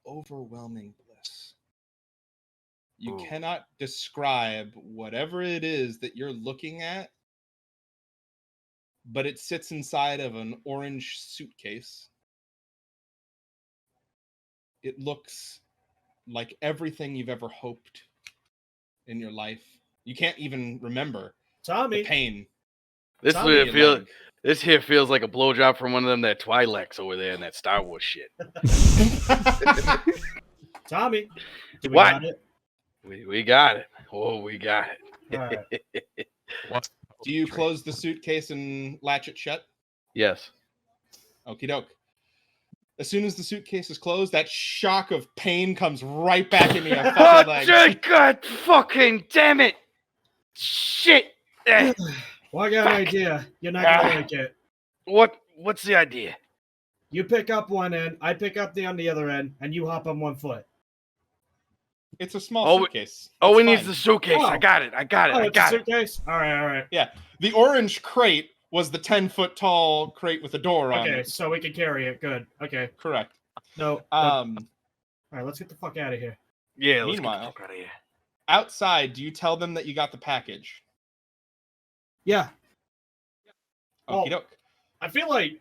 overwhelming bliss. You cannot describe whatever it is that you're looking at, but it sits inside of an orange suitcase. It looks like everything you've ever hoped in your life. You can't even remember Tommy. the pain. This here feels like a blowjob from one of them that Twi'leks over there in that Star Wars shit. Tommy, we what? got it? We got it. Oh, we got it. All right. What? Do you close the suitcase and latch it shut? Yes. Okie doke. As soon as the suitcase is closed, that shock of pain comes right back in your fucking legs. God fucking damn it! Shit! Well, I got an idea. You're not gonna like it. What's the idea? You pick up one end, I pick up on the other end, and you hop on one foot. It's a small suitcase. Oh, we need the suitcase. Oh. I got it. I got it. Suitcase? All right. Yeah. The orange crate was the 10-foot tall crate with a door on it. Okay, so we can carry it. Good. Okay. Correct. No. All right, let's get the fuck out of here. Yeah, meanwhile, let's get the fuck out of here. Outside, do you tell them that you got the package? Yeah. Okie doke. I feel like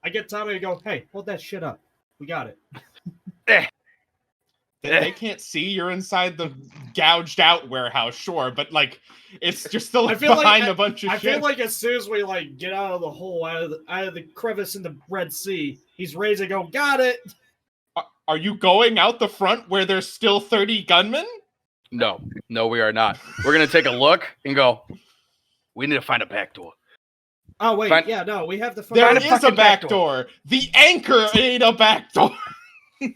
I get Tommy to go, hey, hold that shit up. We got it. They can't see you're inside the gouged out warehouse, sure, but like it's just still behind a bunch of shit. I feel like as soon as we like get out of the hole, out of the crevice in the Red Sea, he's ready to go, got it. Are you going out the front where there's still 30 gunmen? No, we are not. We're gonna take a look and go. We need to find a back door. Oh wait, Find- yeah, no, we have the. There Find a is a fucking back back door. The anchor ain't a back door.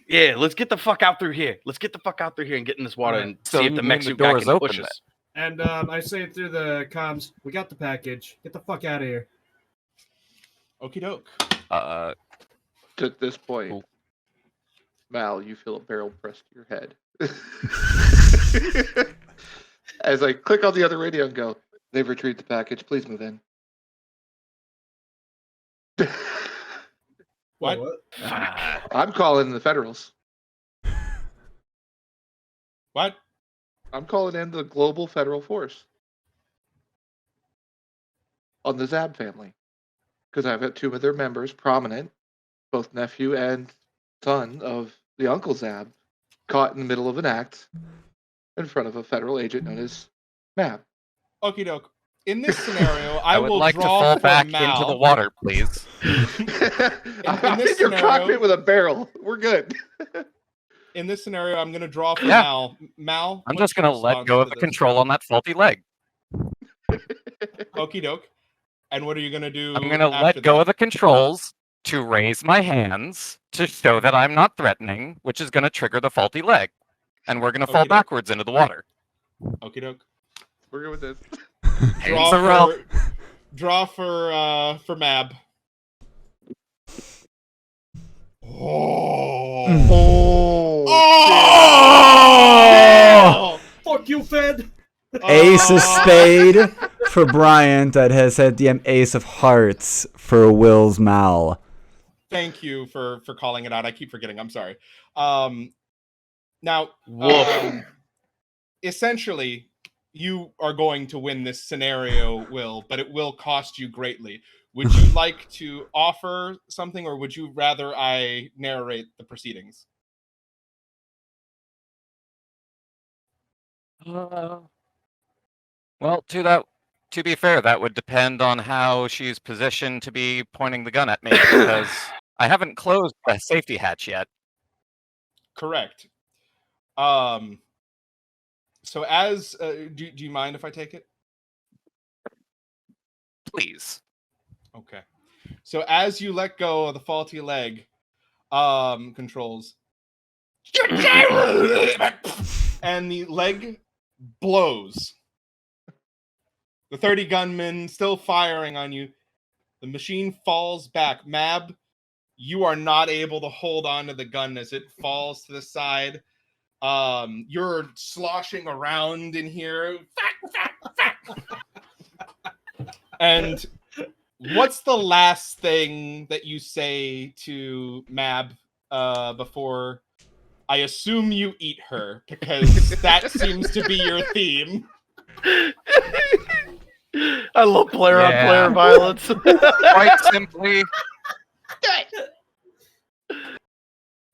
Yeah, let's get the fuck out through here. Let's get the fuck out through here and get in this water Alright. and So see if you the mean mech the suit guy door's can push open us. And I say through the comms, we got the package. Get the fuck out of here. Okie doke. At this point, Cool. Mal, you feel a barrel pressed to your head. As I click on the other radio and go, they've retrieved the package. Please move in. What? I'm calling the Federals. What? I'm calling in the Global Federal Force on the Zab family. Because I've got two of their members, prominent, both nephew and son of the Uncle Zab, caught in the middle of an act in front of a federal agent known as Mab. Okie doke. In this scenario, I I would will like to draw fall for back Mal. into the water, please. I'm this in your scenario- cockpit with a barrel. We're good. In this scenario, I'm gonna draw for Yeah. Mal. Mal, I'm what's just gonna your let response go of to the this? control on that faulty leg. Okie doke. And what are you gonna do? I'm gonna after let go that? of the controls to raise my hands to show that I'm not threatening, which is gonna trigger the faulty leg. And we're gonna fall Okey-doke. backwards into the water. Okie doke. We're good with this. Hands are up. Draw for Mab. Oh. Oh! Fuck you, Fed. Ace of spade for Bryant that has had the ace of hearts for Will's Mal. Thank you for calling it out. I keep forgetting. I'm sorry. Now, Woof. essentially, you are going to win this scenario, Will, but it will cost you greatly. Would you like to offer something, or would you rather I narrate the proceedings? Well, to be fair, that would depend on how she's positioned to be pointing the gun at me, because I haven't closed the safety hatch yet. Correct. So as do you mind if I take it? Please. Okay. So as you let go of the faulty leg controls, and the leg blows. The 30 gunmen still firing on you. The machine falls back. Mab, you are not able to hold on to the gun as it falls to the side. You're sloshing around in here. And what's the last thing that you say to Mab before I assume you eat her? Because that seems to be your theme. I love player-on-player Yeah. violence. Quite simply.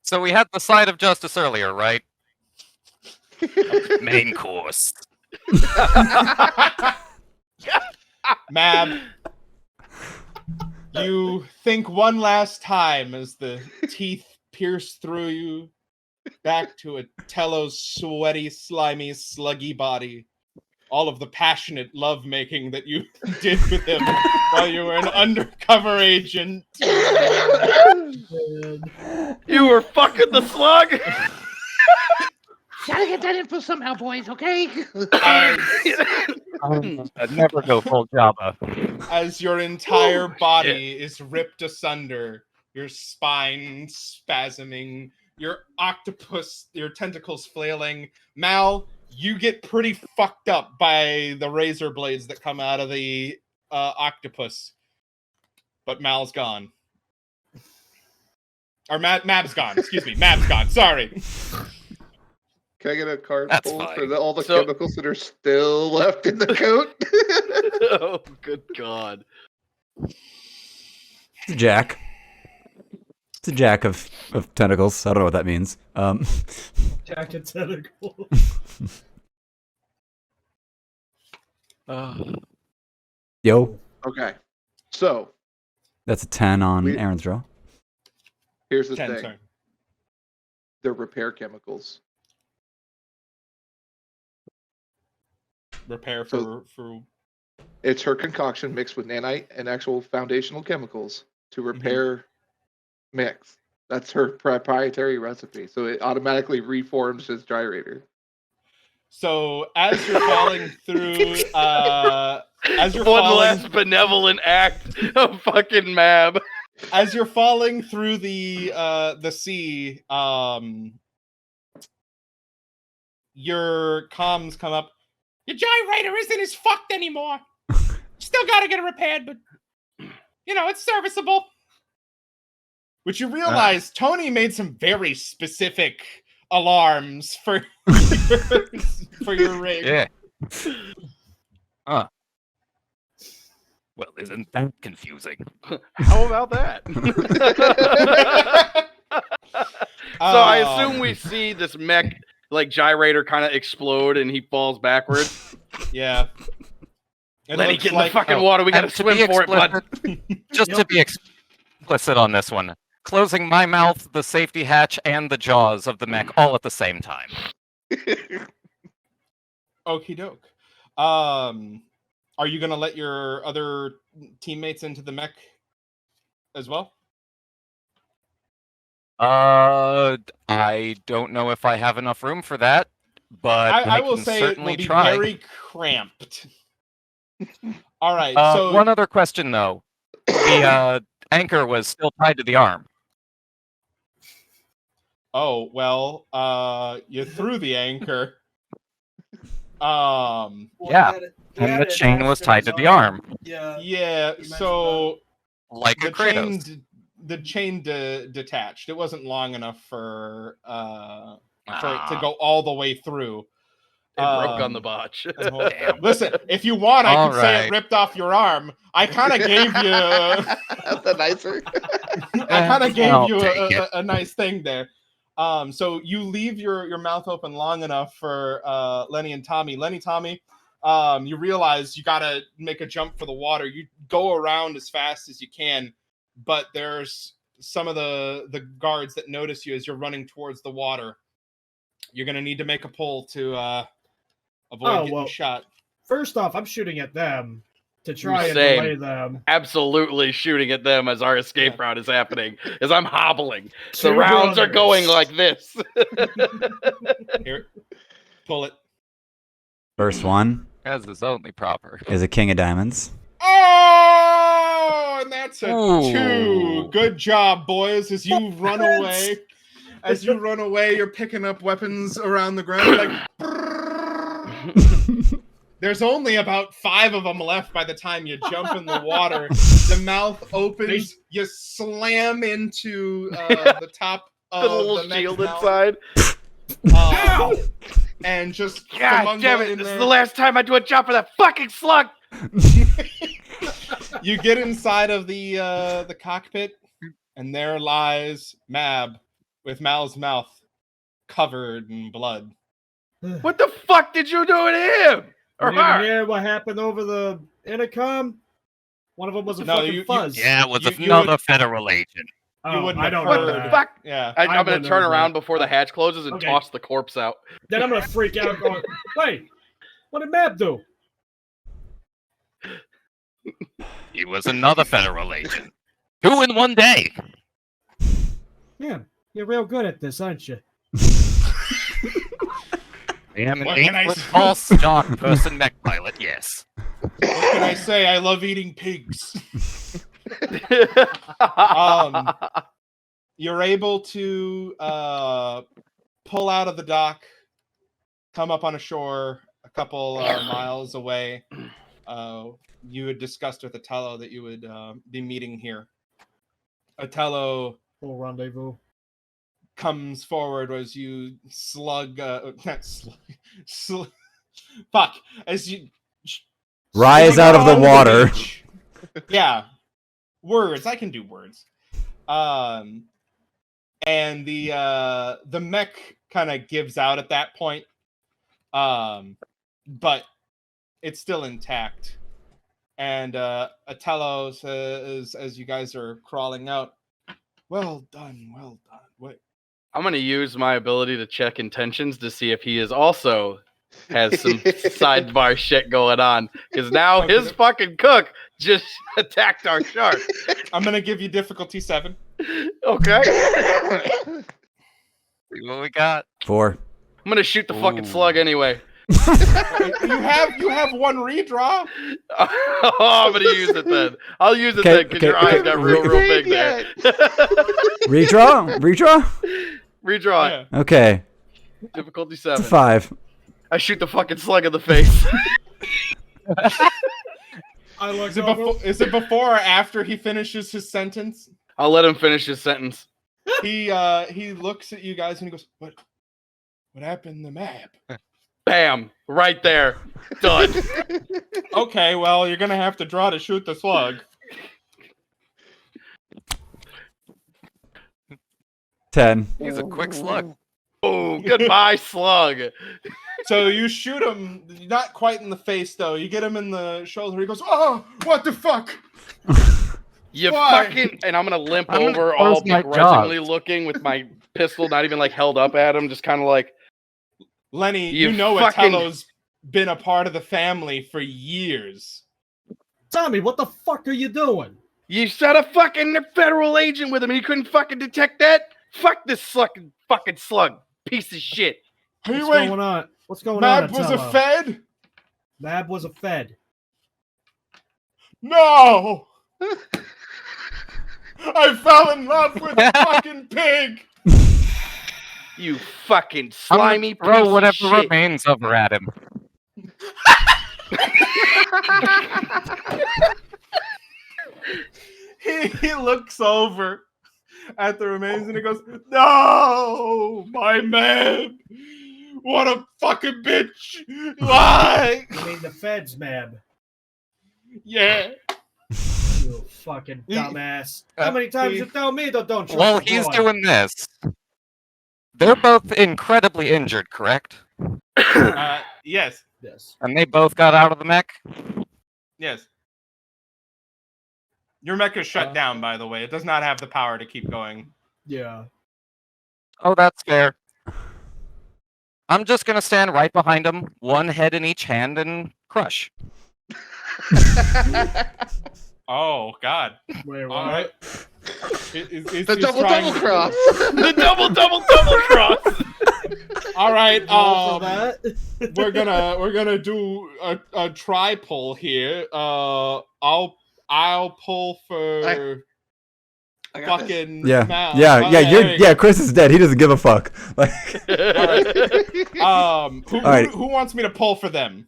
So we had the side of justice earlier, right? Main course. Mab, you think one last time as the teeth pierce through you back to Atello's sweaty, slimy, sluggy body. All of the passionate lovemaking that you did with him while you were an undercover agent. You were fucking the slug. Gotta get that info somehow, boys, okay? I'd never go full Java. As your entire Ooh, body is ripped asunder, your spine spasming, your tentacles flailing. Mal, you get pretty fucked up by the razor blades that come out of the octopus. But Mal's gone. Or Mab's gone. Excuse me. Mab's gone. Sorry. Can I get a card That's pull fine. for all the So- chemicals that are still left in the coat? Oh, good God. It's a jack. It's a jack of tentacles. I don't know what that means. Jack and tentacle. Yo, Okay. So, that's a 10 on We- Aaron's draw. here's the 10, thing. sorry. They're repair chemicals. Repair So- for It's her concoction mixed with nanite and actual foundational chemicals to repair mix. That's her proprietary recipe. So it automatically reforms his gyrator. So as you're falling through, as you're One falling, last benevolent act of fucking Mab. as you're falling through the sea, your comms come up. Your gyrator isn't as fucked anymore. Still gotta get it repaired, but it's serviceable. Which you realize Tony made some very specific alarms for for your rig. Yeah. Well, isn't that confusing? How about that? So I assume we see this mech like gyrator kind of explode and he falls backwards. Yeah. It Lenny, looks get in like the fucking water. We gotta And to swim be for it, bud. Just to be explicit on this one, closing my mouth, the safety hatch, and the jaws of the mech all at the same time. okie doke. Are you gonna let your other teammates into the mech as well? I don't know if I have enough room for that, but I I will can say it certainly will be try. very cramped. All right. So One other question though. The anchor was still tied to the arm. oh well. You threw the anchor. Yeah, and the chain was tied to the arm. Yeah. Yeah. mentioned So Like a the Kratos. chain detached. It wasn't long enough for it to Ah. go all the way through. It broke on the botch. Damn. Listen, if you want, I All could say it right. ripped off your arm. I kind of gave you. That's the nicer. I kind of gave I'll you take it. a nice thing there. So you leave your mouth open long enough for Lenny and Tommy. Lenny, Tommy, you realize you gotta make a jump for the water. You go around as fast as you can, but there's some of the guards that notice you as you're running towards the water. You're gonna need to make a pull to avoid getting shot. First off, I'm shooting at them to try and Same. delay them. Absolutely shooting at them as our escape route is happening. As I'm hobbling. The Two rounds are brothers. going like this. Here, pull it. First one As is only proper. is a king of diamonds. Oh, and that's a 2. Ooh. Good job, boys. As you run away, you're picking up weapons around the ground. Like, there's only about 5 of them left by the time you jump in the water. The mouth opens. You slam into the top The of little the next shield mouth, inside. and just God kamunga damn it. in This is there. the last time I do a job for that fucking slug. You get inside of the cockpit, and there lies Mab with Mal's mouth covered in blood. What the fuck did you do to him? You Or didn't her? hear what happened over the intercom? One of them was a No, fucking you- fuzz. Yeah, it was You another would- federal agent. Oh, You wouldn't I have don't What know the heard. that. fuck? Yeah. I'm gonna wouldn't turn have around that. before the hatch closes and Okay. toss the corpse out. Then I'm gonna freak out going, wait, what did Mab do? He was another federal agent. 2 in one day. Yeah, you're real good at this, aren't you? I am an What can I 8-foot say? tall stock person mech pilot, yes. What can I say? I love eating pigs. You're able to pull out of the dock, come up on a shore a couple miles away. You had discussed with Otello that you would be meeting here. Otello Full rendezvous. comes forward as you slug, not slug, fuck, as you Rise out of the on water. beach. Yeah, words. I can do words. And the mech kind of gives out at that point, but it's still intact. And Otello says, as you guys are crawling out, well done, well done. Wait, I'm gonna use my ability to check intentions to see if he is also has some sidebar shit going on because now his fucking cook just attacked our shark. I'm gonna give you difficulty 7. Okay. See what we got. 4. I'm gonna shoot the fucking slug anyway. You have one redraw. Oh, I'm gonna use it then. I'll use it then because your eyes got real big there. Redraw? Redraw? Redraw it. Yeah. Okay. Difficulty It's 7. a 5. I shoot the fucking slug in the face. I look Is it before or after he finishes his sentence? I'll let him finish his sentence. He looks at you guys and he goes, What happened to Mab? Bam! Right there. Done. Okay, well, you're gonna have to draw to shoot the slug. 10. He's a quick slug. Oh, goodbye, slug. So you shoot him, not quite in the face though. You get him in the shoulder. He goes, "Oh, what the fuck!" You Why? fucking... And I'm gonna limp I'm gonna over, close all my begrudgingly jaws. looking with my pistol not even like held up at him, just kind of like, Lenny, You you know fucking- Otello's been a part of the family for years. Tommy, what the fuck are you doing? you shot a fucking federal agent with him and he couldn't fucking detect that? Fuck this fucking slug. Piece of shit. Hey, What's wait, going on? What's going Mab on? was a Otello? Fed? Mab was a Fed. No! I fell in love with a fucking pig! You fucking I'm gonna slimy piece throw of whatever shit. remains over at him. He looks over at the remains and he goes, "No, my man! What a fucking bitch! Why?" You mean the Feds, Mab? Yeah. You fucking dumbass. How many times you tell me that don't trust While the he's boy? doing this, they're both incredibly injured, correct? Yes. Yes. And they both got out of the mech? Yes. Your mech is shut down, by the way. It does not have the power to keep going. Yeah. Oh, that's fair. I'm just gonna stand right behind him, one head in each hand, and crush. Oh, God. Wait, what? All right. The double cross. The double cross. All right. Roll for that? we're gonna do a try pull here. I'll pull for I got this. fucking Yeah. Mal. Yeah, Oh, yeah, there you go. Chris is dead. He doesn't give a fuck. Like, Who wants me to pull for them?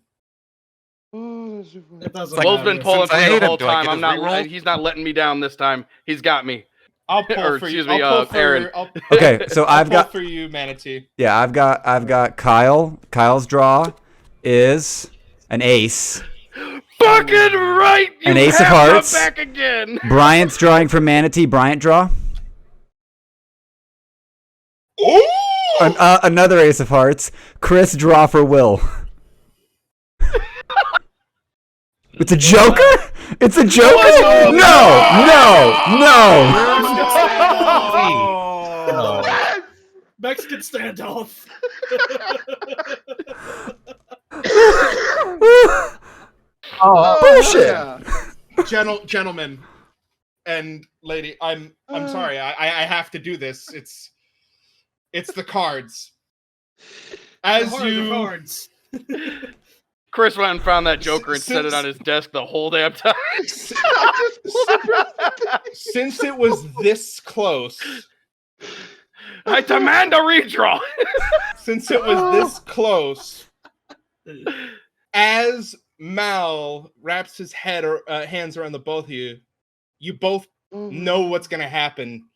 It doesn't Will's matter. been pulling Since for I you hate the him, whole do I time. get I'm his not. reroll? He's not letting me down this time. He's got me. I'll pull Or, for you. excuse me, I'll pull for Aaron. okay, so I'll I've pull got for you, Manatee. I've got Kyle. Kyle's draw is an ace. Fucking right. You An ace of have hearts. come back again. Bryant's drawing for Manatee. Bryant draw. Ooh! Another ace of hearts. Chris draw for Will. It's a joker? It's a joker? No! Oh. Mexican standoff. Bullshit. Yeah. Gentlemen and lady, I'm sorry. I have to do this. It's the cards. As you Cards. Chris went and found that Joker and set it Since- on his desk the whole damn time. since it was this close, I demand a redraw. since it was this close, as Mal wraps his head or hands around the both of you, you both know what's gonna happen.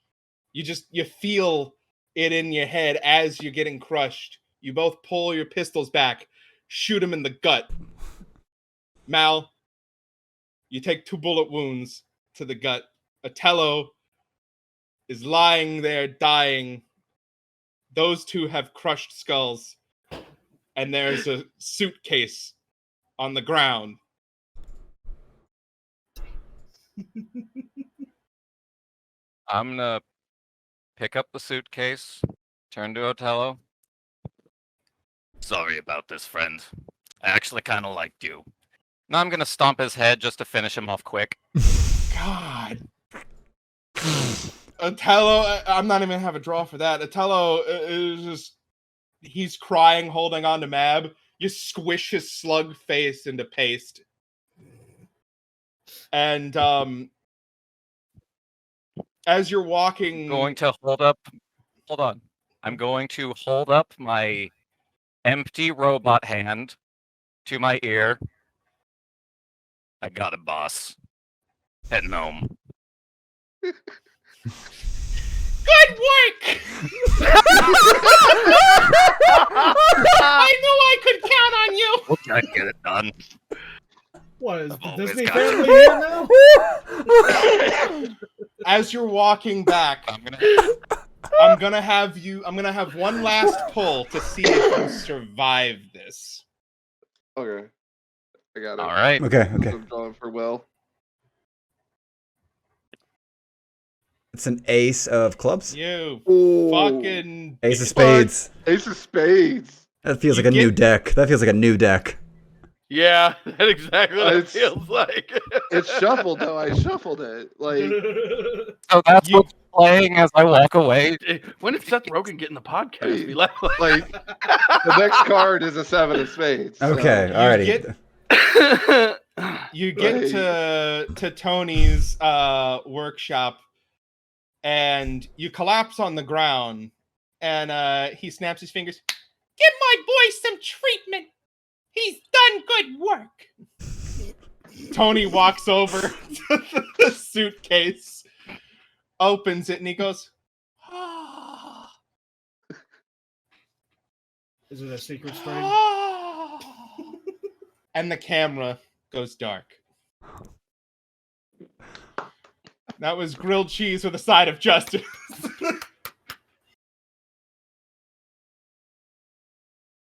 You feel it in your head as you're getting crushed. You both pull your pistols back, shoot him in the gut. Mal, you take 2 bullet wounds to the gut. Otello is lying there dying. Those 2 have crushed skulls. And there's a suitcase on the ground. I'm gonna pick up the suitcase, turn to Otello. Sorry about this, friend. I actually kind of liked you. Now I'm gonna stomp his head just to finish him off quick. God. Otello, I'm not even gonna have a draw for that. Otello is just, he's crying, holding on to Mab. You squish his slug face into paste. And as you're walking, Going to hold up. Hold on. I'm going to hold up my empty robot hand to my ear. I got it, boss. Heading home. good work! I knew I could count on you. We'll try to get it done. What is I've the always Disney got family here now? As you're walking back, I'm gonna have one last pull to see if you survive this. Okay. I got it. All right. Okay. I'm drawing for Will. It's an ace of clubs. You Ooh. fucking Ace of bitch. spades. Ace of spades. That feels You like a new get- deck. That feels like a new deck. Yeah, that's exactly what it It's- feels like. It's shuffled though. I shuffled it. Like So that's You- what's playing as I walk away. When did Seth Rogen get in the podcast? We left. like the next card is a 7 of spades. so- Okay. Alrighty. You get to Tony's workshop, and you collapse on the ground, and he snaps his fingers. Give my boy some treatment. He's done good work. Tony walks over to the suitcase, opens it, and he goes, "Ah, Is it a secret string? ah." And the camera goes dark. That was grilled cheese with a side of justice.